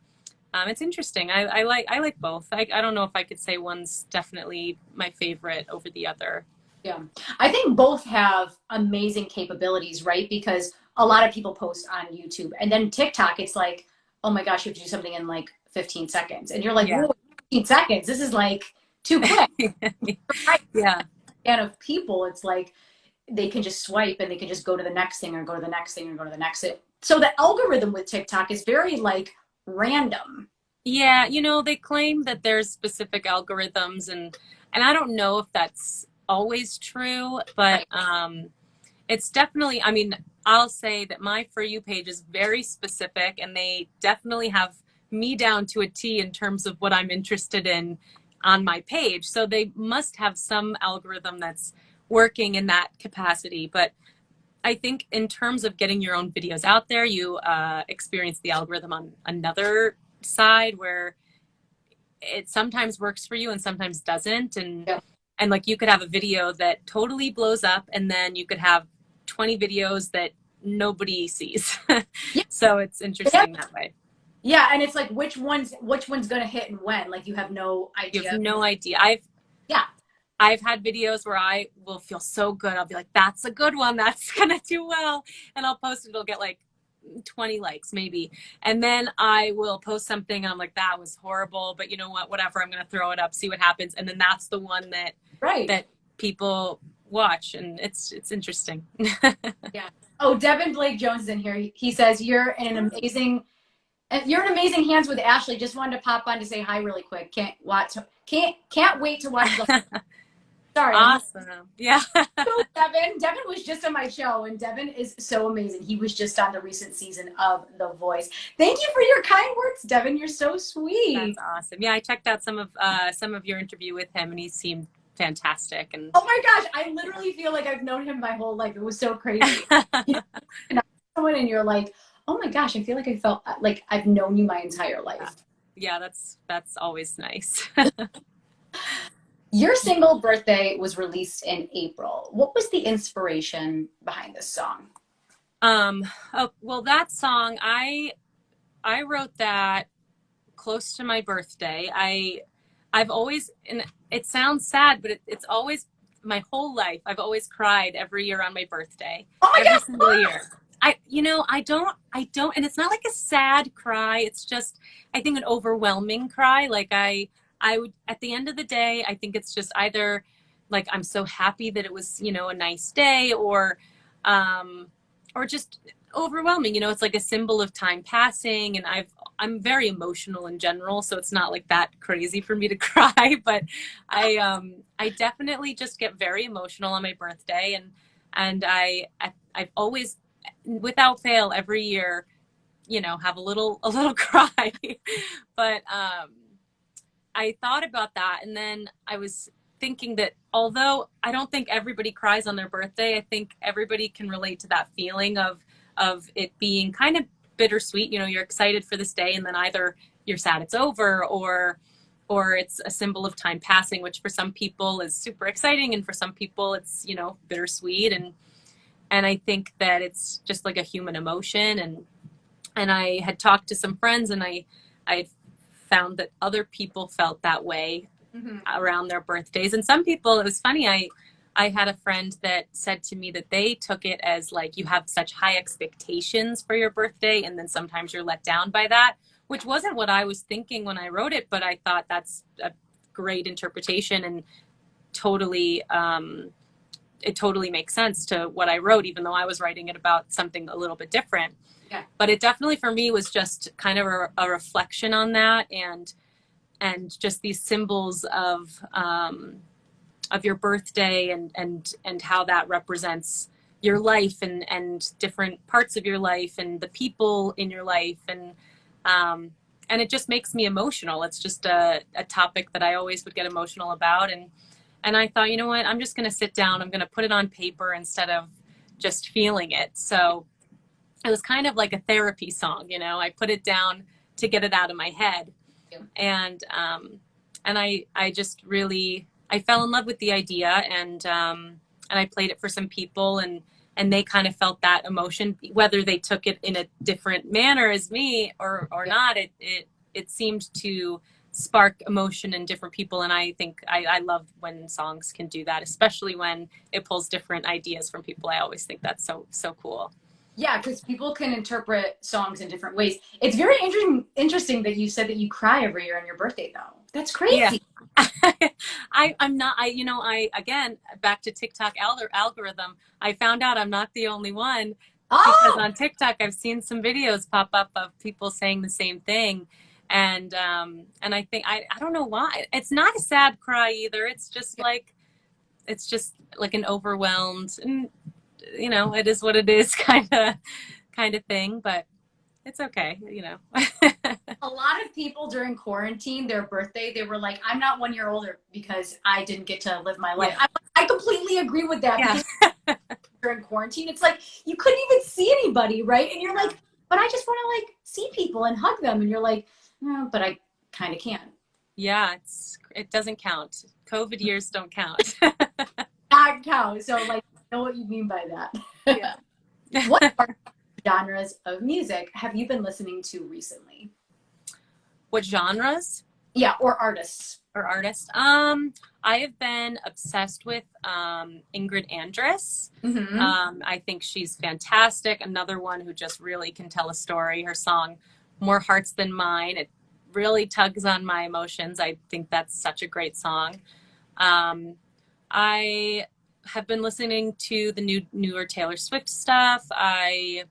Speaker 2: it's interesting. I like both. I don't know if I could say one's definitely my favorite over the other. Yeah, I think both have amazing capabilities, right? Because a lot of people post on YouTube, and then TikTok, it's like, oh my gosh, you have to do something in like 15 seconds. And you're like, whoa, 15 seconds. This is like too quick. Yeah. And of people, it's like they can just swipe and they can just go to the next thing or go to the next thing or go to the next thing. So the algorithm with TikTok is very like random. Yeah, you know, they claim that there's specific algorithms, and I don't know if that's always true, but it's definitely, I mean, I'll say that my For You page is very specific, and they definitely have me down to a T in terms of what I'm interested in on my page. So they must have some algorithm that's working in that capacity. But I think in terms of getting your own videos out there, you experience the algorithm on another side where it sometimes works for you and sometimes doesn't. And like you could have a video that totally blows up, and then you could have 20 videos that nobody sees. So it's interesting that way. Yeah, and it's like which one's gonna hit and when? Like you have no idea. You have no idea. I've had videos where I will feel so good. I'll be like, that's a good one. That's gonna do well. And I'll post it. It'll get like 20 likes maybe. And then I will post something and I'm like, that was horrible, but you know what? Whatever. I'm gonna throw it up, see what happens. And then that's the one that that people watch, and it's interesting. Yeah.
Speaker 1: Oh, Devin Blake Jones is in here. He says you're in amazing hands with Ashley. Just wanted to pop on to say hi really quick. Can't wait to watch the. Sorry,
Speaker 2: Awesome. Yeah.
Speaker 1: Devin. Devin was just on my show, and Devin is so amazing. He was just on the recent season of The Voice. Thank you for your kind words, Devin. You're so sweet.
Speaker 2: That's awesome. Yeah, I checked out some of your interview with him, and he seemed fantastic. And
Speaker 1: oh my gosh, I literally feel like I've known him my whole life. It was so crazy. Someone and you're like, oh my gosh, I feel like I felt like I've known you my entire life.
Speaker 2: Yeah, that's always nice.
Speaker 1: Your single Birthday was released in April. What was the inspiration behind this song?
Speaker 2: Oh, well, that song, I wrote that close to my birthday. I've always, and it sounds sad, but it's always my whole life. I've always cried every year on my birthday.
Speaker 1: Oh my
Speaker 2: every
Speaker 1: God,
Speaker 2: single year. I don't, and it's not like a sad cry. It's just, I think, an overwhelming cry. Like I would, at the end of the day, I think it's just either like, I'm so happy that it was, a nice day, or just overwhelming. It's like a symbol of time passing, and I'm very emotional in general, so it's not like that crazy for me to cry, but I definitely just get very emotional on my birthday, and I've always, without fail, every year, have a little cry. But I thought about that, and then I was thinking that although I don't think everybody cries on their birthday, I think everybody can relate to that feeling of it being kind of bittersweet. You're excited for this day, and then either you're sad it's over, or it's a symbol of time passing, which for some people is super exciting, and for some people it's bittersweet. And I think that it's just like a human emotion. And I had talked to some friends, and I found that other people felt that way around their birthdays. And some people, it was funny, I had a friend that said to me that they took it as like, you have such high expectations for your birthday, and then sometimes you're let down by that, which wasn't what I was thinking when I wrote it, but I thought that's a great interpretation, and totally it totally makes sense to what I wrote, even though I was writing it about something a little bit different.
Speaker 1: Yeah.
Speaker 2: But it definitely for me was just kind of a reflection on that, and just these symbols of your birthday, and how that represents your life, and different parts of your life, and the people in your life, and it just makes me emotional. It's just a topic that I always would get emotional about, and I thought, you know what, I'm just going to sit down, I'm going to put it on paper instead of just feeling it. So it was kind of like a therapy song, I put it down to get it out of my head. And I just really, I fell in love with the idea, and I played it for some people, and they kind of felt that emotion, whether they took it in a different manner as me or not. It seemed to spark emotion in different people, and I think I love when songs can do that, especially when it pulls different ideas from people. I always think that's so cool.
Speaker 1: Yeah, because people can interpret songs in different ways. It's very interesting that you said that you cry every year on your birthday, though. That's crazy.
Speaker 2: Yeah. I'm not, again, back to TikTok algorithm, I found out I'm not the only one, because on TikTok, I've seen some videos pop up of people saying the same thing. And I think, I don't know why. It's not a sad cry either. It's just like an overwhelmed, and it is what it is kind of thing, but it's okay.
Speaker 1: A lot of people during quarantine, their birthday, they were like, I'm not 1 year older because I didn't get to live my life.
Speaker 2: Yeah.
Speaker 1: I completely agree with that.
Speaker 2: Yeah.
Speaker 1: Because during quarantine, it's like, you couldn't even see anybody, right? And you're like, but I just want to like see people and hug them. And you're like, no, but I kind of can.
Speaker 2: Yeah, it doesn't count. COVID years don't count.
Speaker 1: Not count. So like, I know what you mean by that.
Speaker 2: Yeah.
Speaker 1: What genres of music have you been listening to recently?
Speaker 2: What genres?
Speaker 1: Yeah, or artists.
Speaker 2: I have been obsessed with Ingrid Andress. I think she's fantastic. Another one who just really can tell a story. Her song, More Hearts Than Mine, it really tugs on my emotions. I think that's such a great song. have been listening to the newer Taylor Swift stuff. I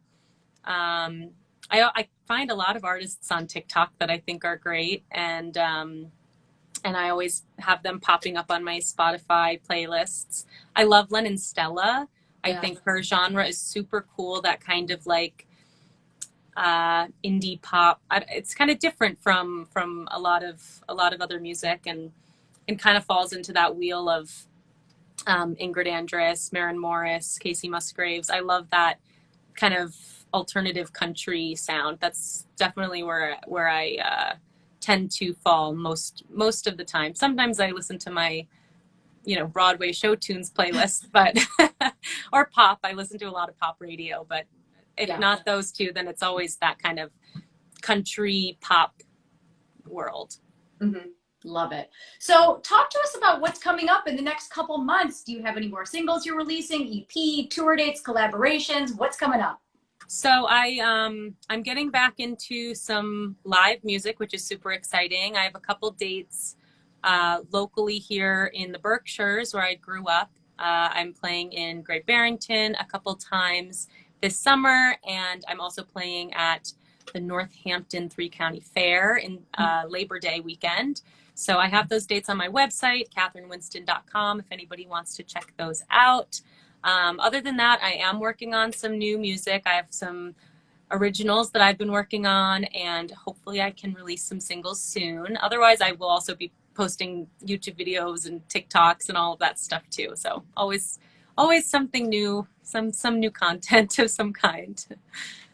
Speaker 2: find a lot of artists on TikTok that I think are great, and I always have them popping up on my Spotify playlists. I love Lennon Stella. I think her genre is super cool. That kind of like indie pop. It's kind of different from a lot of other music, and kind of falls into that wheel of Ingrid Andress, Maren Morris, Casey Musgraves. I love that kind of alternative country sound. That's definitely where I tend to fall most of the time. Sometimes I listen to my Broadway show tunes playlist, but or pop. I listen to a lot of pop radio, but if not those two, then it's always that kind of country pop world.
Speaker 1: Mm-hmm. Love it. So talk to us about what's coming up in the next couple months. Do you have any more singles you're releasing, EP, tour dates, collaborations? What's coming up?
Speaker 2: So I'm getting back into some live music, which is super exciting. I have a couple dates locally here in the Berkshires where I grew up. I'm playing in Great Barrington a couple times this summer, and I'm also playing at the Northampton Three-County Fair in Labor Day weekend. So I have those dates on my website, katherinewinston.com, if anybody wants to check those out. Other than that, I am working on some new music. I have some originals that I've been working on, and hopefully I can release some singles soon. Otherwise, I will also be posting YouTube videos and TikToks and all of that stuff too. So always something new, some new content of some kind.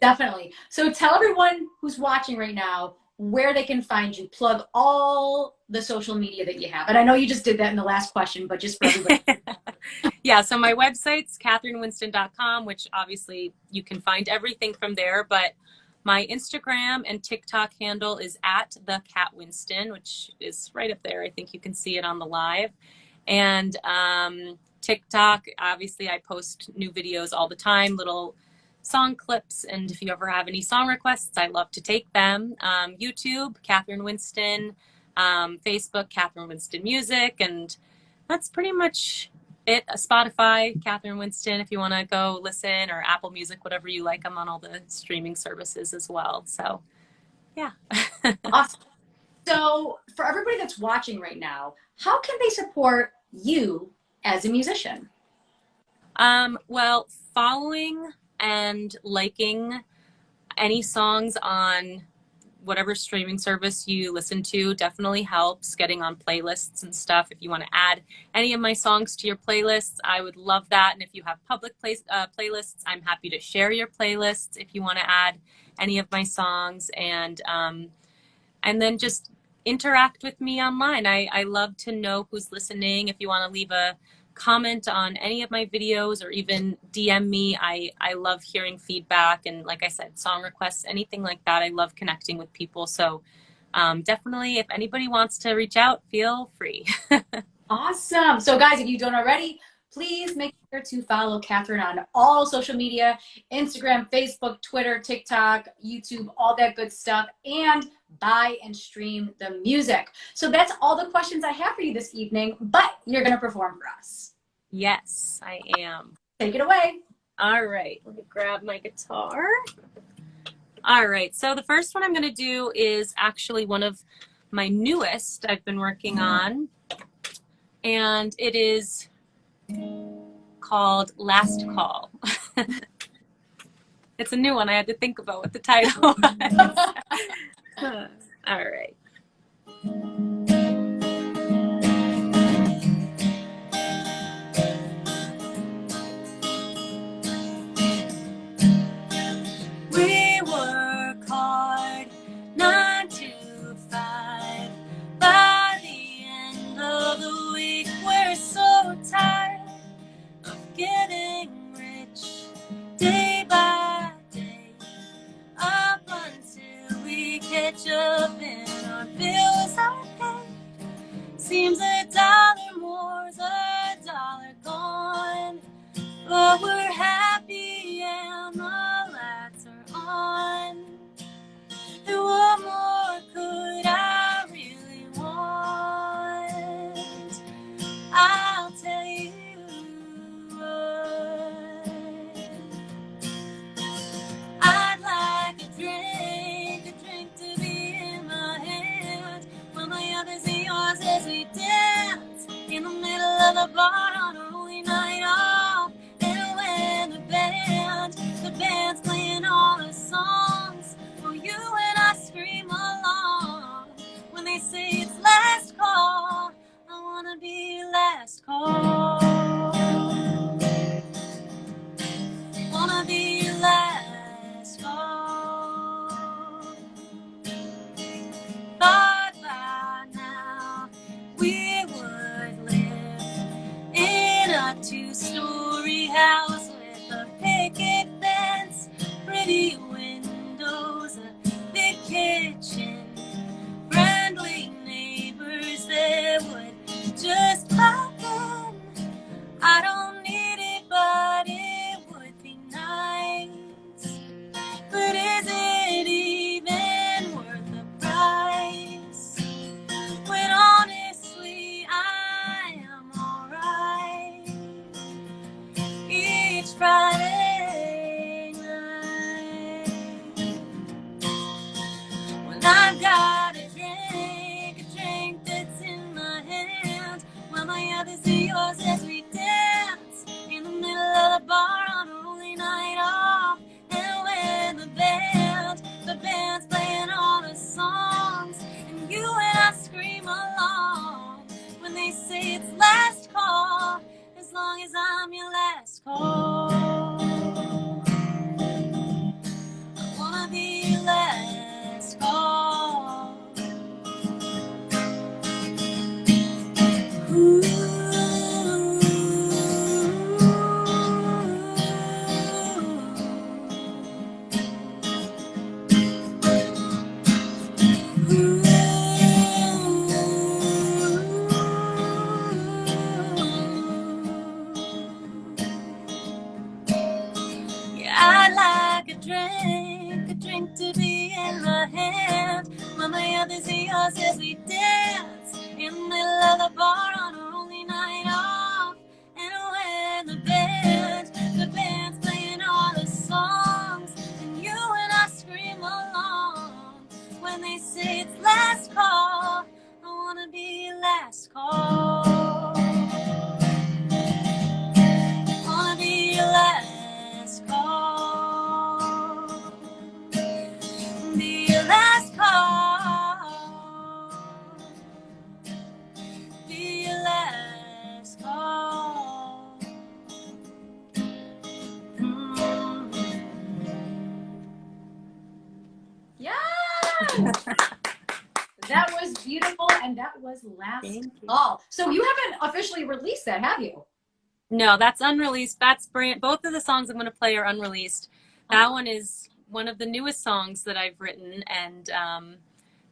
Speaker 1: Definitely. So tell everyone who's watching right now where they can find you. Plug all the social media that you have. And I know you just did that in the last question, but just for everybody.
Speaker 2: Yeah, so my website's katherinewinston.com, which obviously you can find everything from there, but my Instagram and TikTok handle is at the Kat Winston, which is right up there. I think you can see it on the live. And TikTok, obviously I post new videos all the time, little song clips, and if you ever have any song requests, I love to take them. YouTube, Katherine Winston, Facebook, Katherine Winston Music, and that's pretty much it. Spotify, Katherine Winston, if you want to go listen, or Apple Music, whatever you like. I'm on all the streaming services as well. So, yeah.
Speaker 1: Awesome. So for everybody that's watching right now, how can they support you as a musician?
Speaker 2: Well, following and liking any songs on whatever streaming service you listen to definitely helps. Getting on playlists and stuff. If you want to add any of my songs to your playlists, I would love that. And if you have public playlists, I'm happy to share your playlists if you want to add any of my songs. And then just interact with me online. I love to know who's listening. If you want to leave a comment on any of my videos or even DM me, I love hearing feedback, and like I said, song requests, anything like that. I love connecting with people. So definitely, if anybody wants to reach out, feel free.
Speaker 1: Awesome. So guys, if you don't already, please make sure to follow Katherine on all social media, Instagram, Facebook, Twitter, TikTok, YouTube, all that good stuff, and buy and stream the music. So that's all the questions I have for you this evening, but you're going to perform for us.
Speaker 2: Yes, I am.
Speaker 1: Take it away.
Speaker 2: All right, let me grab my guitar. All right, so the first one I'm going to do is actually one of my newest I've been working on, and it is called Last Call. It's a new one. I had to think about what the title was. All right. We work hard, 9 to 5. By the end of the week, we're so tired of getting rich day by day, up until we catch up and our bills are paid. Seems $1 more's $1 gone, but we're happy and the lights are on. And what more could I really want? I'll tell you, last call. Wanna be your last call. Thought by now we would live in a 2-story house with a picket fence, pretty windows, a big kitchen, friendly neighbors that would just pop in. I don't need it, but it would be nice. But is it even worth the price? When honestly I am alright. Each Friday night, when I've got a drink that's in my hand, while my others are yours as we dance in the middle of the bar on a lonely night off. And when the band's playing all the songs, and you and I scream along when they say it's last call, as long as I'm your last call. I wanna be your last call. Ooh. Yeah, I like a drink to be in my hand, while my others are yours as we dance in the middle of the bar on a lonely night off. And when the band's playing all the songs, and you and I scream along when they say it's last call. I wanna be your last call. Wanna be your last call. Be your last call. Be your last call.
Speaker 1: Yeah. That was beautiful, and that was last call. So you haven't officially released that, have you?
Speaker 2: No, that's unreleased. That's both of the songs I'm going to play are unreleased. That one is one of the newest songs that I've written, and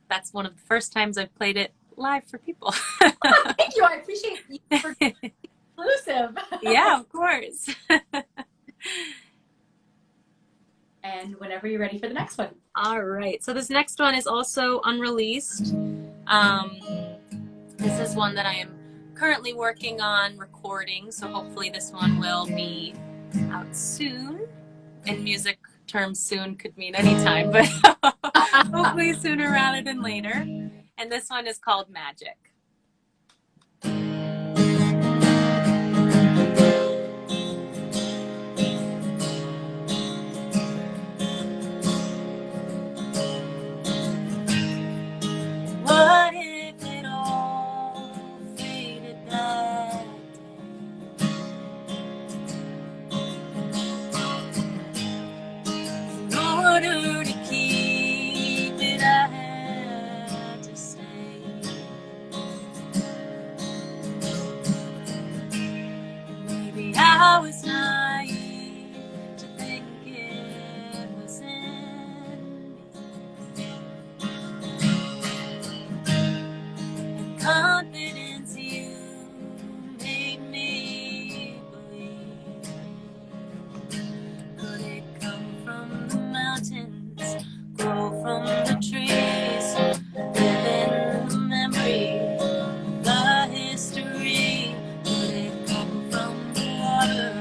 Speaker 2: that's one of the first times I've played it live for people.
Speaker 1: Thank you. I appreciate you for being exclusive.
Speaker 2: Yeah, of course.
Speaker 1: And whenever you're ready for the next one.
Speaker 2: All right. So this next one is also unreleased. This is one that I am currently working on recording, so hopefully this one will be out soon. In music terms, soon could mean anytime, but hopefully sooner rather than later. And this one is called Magic. What if it all faded that day? In order to keep it, I had to say, maybe I was naive to think it was in me. Confidence you made me believe. Could it come from the mountains, grow from the trees, live in the memory, the history? Could it come from the water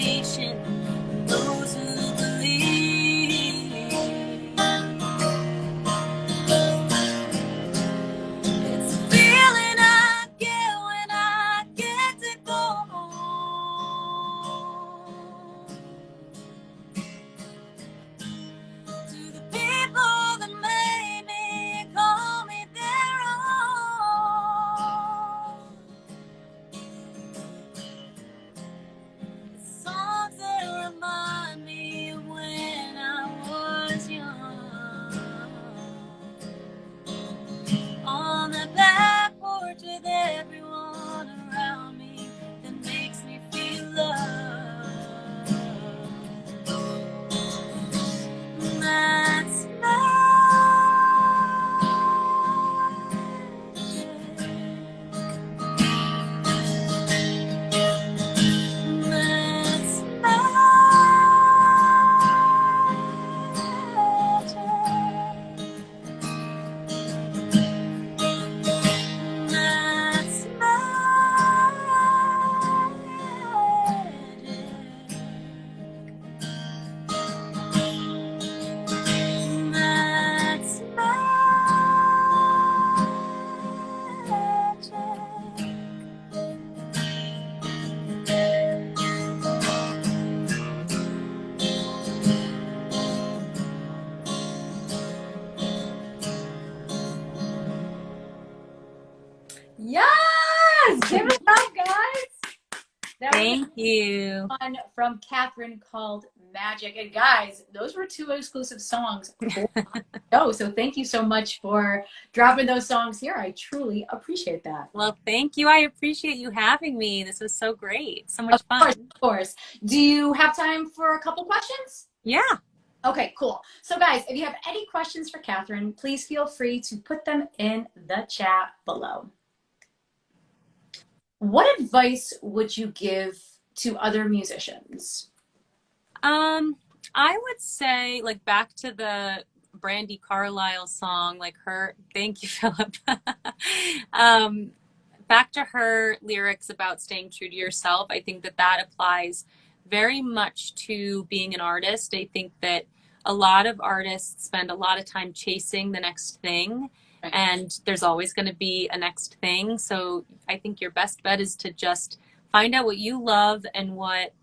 Speaker 2: salvation for those who believe. It's a feeling I get when I get to go home to the people that made me call me their own. Songs that remind me of when I was young, on the back porch with everyone around me, that makes me feel love. That's
Speaker 1: Yes! Give it up, guys! That
Speaker 2: Thank you.
Speaker 1: One from Katherine called Magic. And guys, those were 2 exclusive songs for the show. So thank you so much for dropping those songs here. I truly appreciate that.
Speaker 2: Well, thank you. I appreciate you having me. This was so great. So much fun.
Speaker 1: Of course. Do you have time for a couple questions?
Speaker 2: Yeah.
Speaker 1: Okay, cool. So guys, if you have any questions for Katherine, please feel free to put them in the chat below. What advice would you give to other musicians?
Speaker 2: I would say, like, back to the Brandy Carlisle song, like her, thank you, Philip. Back to her lyrics about staying true to yourself. I think that that applies very much to being an artist. I think that a lot of artists spend a lot of time chasing the next thing, and there's always going to be a next thing. So I think your best bet is to just find out what you love and what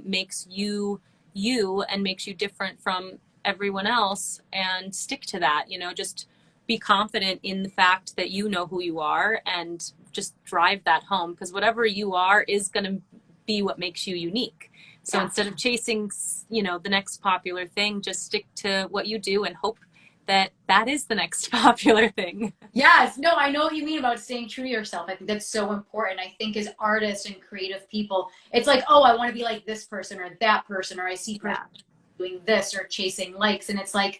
Speaker 2: makes you you and makes you different from everyone else, and stick to that. You know, just be confident in the fact that you know who you are, and just drive that home, because whatever you are is going to be what makes you unique. So instead of chasing, you know, the next popular thing, just stick to what you do and hope that that is the next popular thing.
Speaker 1: Yes, no, I know what you mean about staying true to yourself. I think that's so important. I think as artists and creative people, it's like, oh, I want to be like this person or that person, or I see person doing this or chasing likes. And it's like,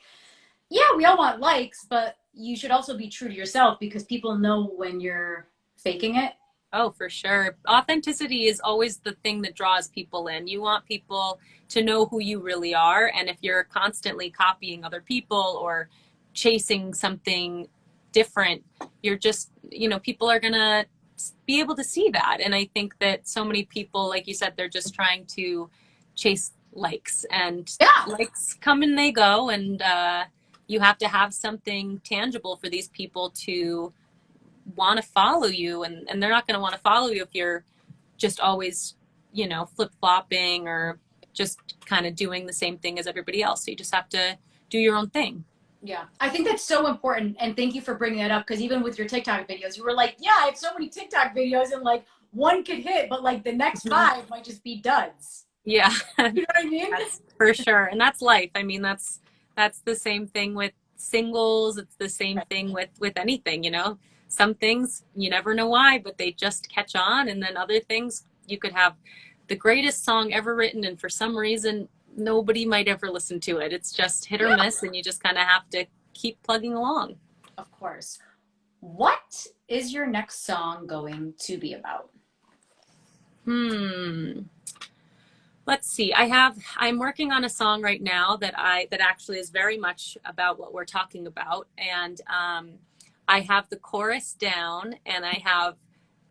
Speaker 1: yeah, we all want likes, but you should also be true to yourself, because people know when you're faking it.
Speaker 2: Oh, for sure. Authenticity is always the thing that draws people in. You want people to know who you really are. And if you're constantly copying other people or chasing something different, you're just, you know, people are going to be able to see that. And I think that so many people, like you said, they're just trying to chase likes, and likes come and they go. And you have to have something tangible for these people to want to follow you, and they're not going to want to follow you if you're just always, you know, flip-flopping or just kind of doing the same thing as everybody else. So you just have to do your own thing.
Speaker 1: Yeah, I think that's so important, and thank you for bringing that up, because even with your TikTok videos, you were like, yeah, I have so many TikTok videos, and like one could hit, but like the next 5 might just be duds.
Speaker 2: Yeah.
Speaker 1: You know what I mean?
Speaker 2: That's for sure. And that's life. I mean, that's the same thing with singles. It's the same thing with anything, you know. Some things you never know why, but they just catch on. And then other things, you could have the greatest song ever written, and for some reason nobody might ever listen to it. It's just hit or miss, and you just kind of have to keep plugging along.
Speaker 1: Of course. What is your next song going to be about?
Speaker 2: Let's see. I'm working on a song right now that actually is very much about what we're talking about. And I have the chorus down, and I have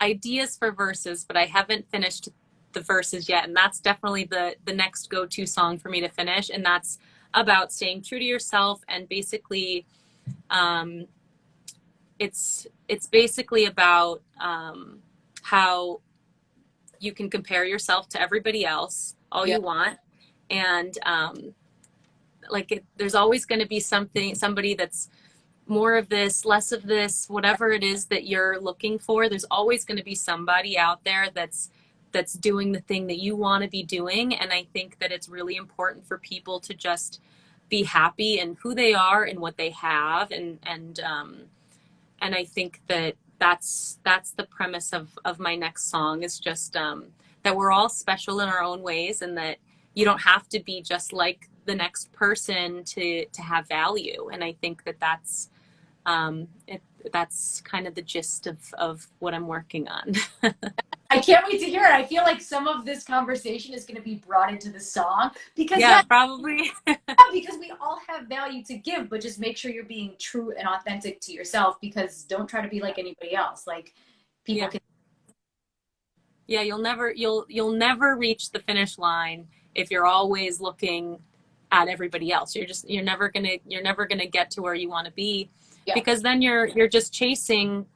Speaker 2: ideas for verses, but I haven't finished the verses yet. And that's definitely the next go-to song for me to finish. And that's about staying true to yourself. And basically, it's basically about how you can compare yourself to everybody else all you want. And there's always going to be somebody that's more of this, less of this, whatever it is that you're looking for. There's always going to be somebody out there that's doing the thing that you want to be doing. And I think that it's really important for people to just be happy in who they are and what they have. And I think that's the premise of my next song, is just that we're all special in our own ways, and that you don't have to be just like the next person to have value. And I think that's kind of the gist of what I'm working on.
Speaker 1: I can't wait to hear it. I feel like some of this conversation is going to be brought into the song because
Speaker 2: probably
Speaker 1: because we all have value to give, but just make sure you're being true and authentic to yourself, because don't try to be like anybody else. Like people can.
Speaker 2: Yeah, you'll never reach the finish line if you're always looking at everybody else. You're never gonna get to where you want to be, because then you're just chasing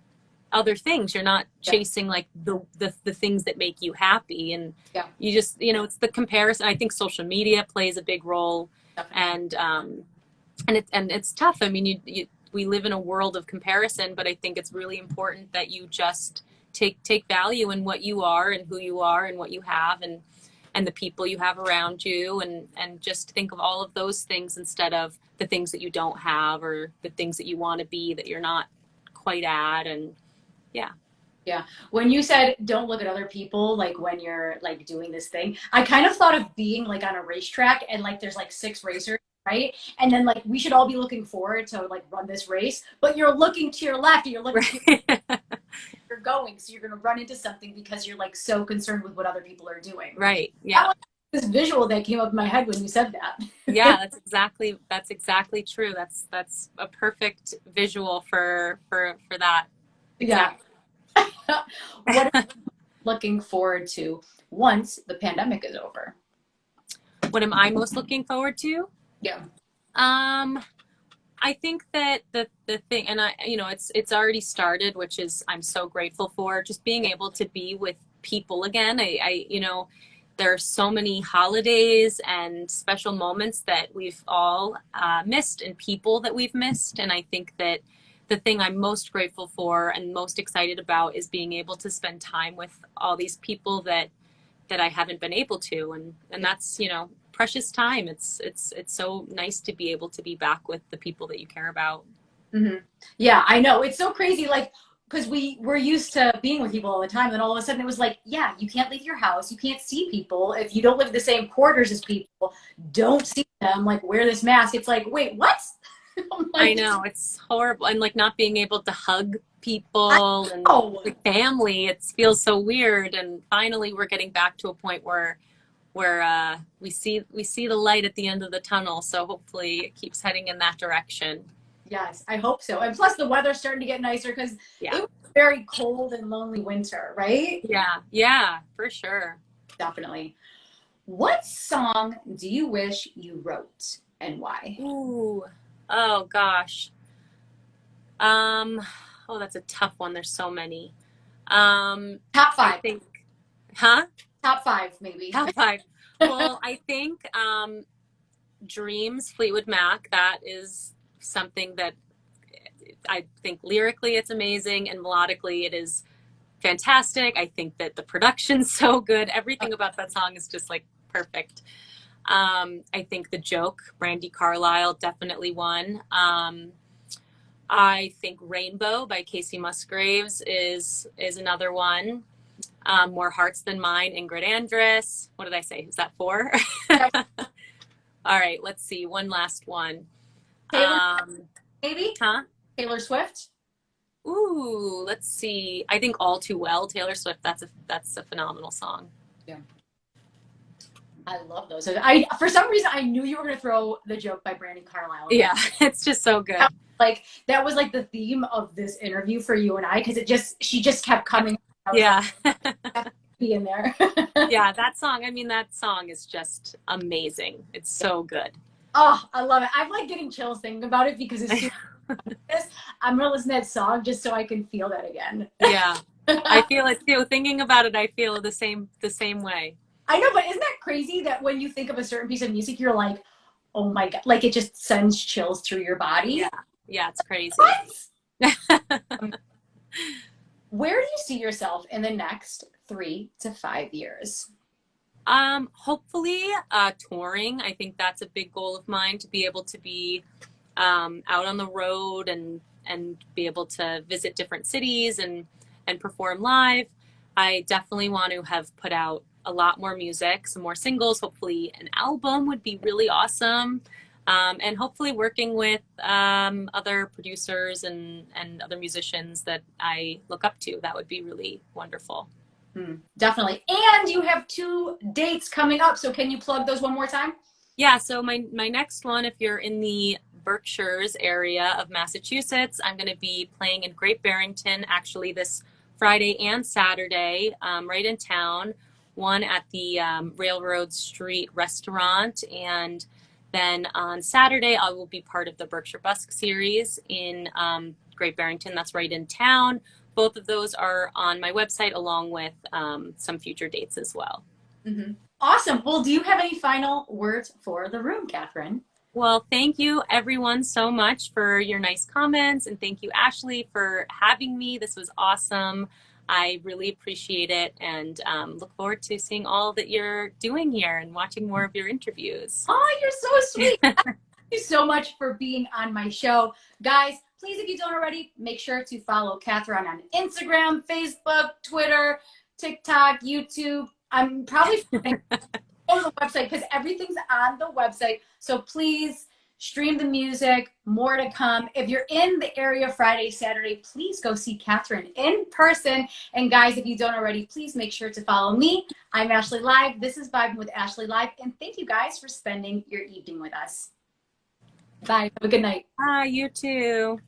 Speaker 2: other things. You're not chasing like the things that make you happy, and you just, it's the comparison. I think social media plays a big role. Definitely. And it's tough. I mean, we live in a world of comparison, but I think it's really important that you just take value in what you are and who you are and what you have, and the people you have around you, and just think of all of those things instead of the things that you don't have, or the things that you want to be that you're not quite at. And yeah.
Speaker 1: When you said don't look at other people, like when you're like doing this thing, I kind of thought of being like on a racetrack, and like there's like 6 racers, right? And then like we should all be looking forward to like run this race, but you're looking to your left, and you're looking you're going, so you're going to run into something because you're like so concerned with what other people are doing.
Speaker 2: Right. Yeah.
Speaker 1: This visual that came up in my head when you said that.
Speaker 2: Yeah, that's exactly true. That's a perfect visual for that. Exactly.
Speaker 1: What are you looking forward to once the pandemic is over?
Speaker 2: What am I most looking forward to?
Speaker 1: Yeah.
Speaker 2: I think that the thing, and it's already started, which is, I'm so grateful for, just being able to be with people again. I there are so many holidays and special moments that we've all missed, and people that we've missed. And I think that the thing I'm most grateful for and most excited about is being able to spend time with all these people that I haven't been able to. And that's, precious time. It's so nice to be able to be back with the people that you care about.
Speaker 1: Mm-hmm. Yeah, I know. It's so crazy. Like, because we're used to being with people all the time, and all of a sudden it was like, yeah, you can't leave your house, you can't see people. If you don't live in the same quarters as people, don't see them, like wear this mask. It's like, wait, what?
Speaker 2: I know, it's horrible. And like not being able to hug people and the family, it feels so weird. And finally we're getting back to a point where we see the light at the end of the tunnel. So hopefully it keeps heading in that direction.
Speaker 1: Yes, I hope so. And plus the weather's starting to get nicer, because it was very cold and lonely winter, right?
Speaker 2: Yeah, for sure.
Speaker 1: Definitely. What song do you wish you wrote, and why?
Speaker 2: Ooh, oh gosh. Oh, that's a tough one. There's so many.
Speaker 1: Top 5.
Speaker 2: I think, huh?
Speaker 1: Top 5, maybe.
Speaker 2: Top 5. Well, I think Dreams, Fleetwood Mac, that is something that I think lyrically it's amazing, and melodically it is fantastic. I think that the production's so good. Everything about that song is just like perfect. I think The Joke, Brandi Carlile, definitely one. I think Rainbow by Casey Musgraves is another one. More Hearts Than Mine, Ingrid Andress. What did I say? Is that 4? All right, let's see. One last one.
Speaker 1: Taylor, maybe?
Speaker 2: Huh?
Speaker 1: Taylor Swift?
Speaker 2: Ooh, let's see. I think All Too Well, Taylor Swift. That's a phenomenal song.
Speaker 1: Yeah. I love those. For some reason, I knew you were going to throw The Joke by Brandi Carlile.
Speaker 2: Yeah, it's just so good.
Speaker 1: Like, that was like the theme of this interview for you and I, because she just kept coming.
Speaker 2: Yeah.
Speaker 1: be in there.
Speaker 2: Yeah, that song. I mean, that song is just amazing. It's so good.
Speaker 1: Oh, I love it. I'm like getting chills thinking about it because as soon as I'm gonna listen to that song just so I can feel that again.
Speaker 2: Yeah, I feel it too. Thinking about it, I feel the same way.
Speaker 1: I know, but isn't that crazy that when you think of a certain piece of music, you're like, oh my God, like it just sends chills through your body?
Speaker 2: Yeah, it's crazy.
Speaker 1: What? Where do you see yourself in the next 3 to 5 years?
Speaker 2: Hopefully, touring. I think that's a big goal of mine, to be able to be out on the road and be able to visit different cities and perform live. I definitely want to have put out a lot more music, some more singles. Hopefully, an album would be really awesome. And hopefully working with other producers and other musicians that I look up to. That would be really wonderful.
Speaker 1: Definitely. And you have 2 dates coming up. So can you plug those one more time?
Speaker 2: Yeah, so my next one, if you're in the Berkshires area of Massachusetts, I'm going to be playing in Great Barrington actually this Friday and Saturday, right in town. One at the Railroad Street restaurant, and then on Saturday I will be part of the Berkshire Busk series in Great Barrington. That's right in town. Both of those are on my website, along with some future dates as well.
Speaker 1: Mm-hmm. Awesome. Well, do you have any final words for the room, Katherine?
Speaker 2: Well, thank you everyone so much for your nice comments, and thank you, Ashley, for having me. This was awesome. I really appreciate it, and look forward to seeing all that you're doing here and watching more of your interviews.
Speaker 1: Oh, you're so sweet. Thank you so much for being on my show. Guys, please, if you don't already, make sure to follow Katherine on Instagram, Facebook, Twitter, TikTok, YouTube. I'm probably on the website because everything's on the website. So please stream the music, more to come. If you're in the area Friday, Saturday, please go see Katherine in person. And guys, if you don't already, please make sure to follow me. I'm Ashley Live. This is Vibin with Ashley Live. And thank you guys for spending your evening with us. Bye. Have a good night.
Speaker 2: You too.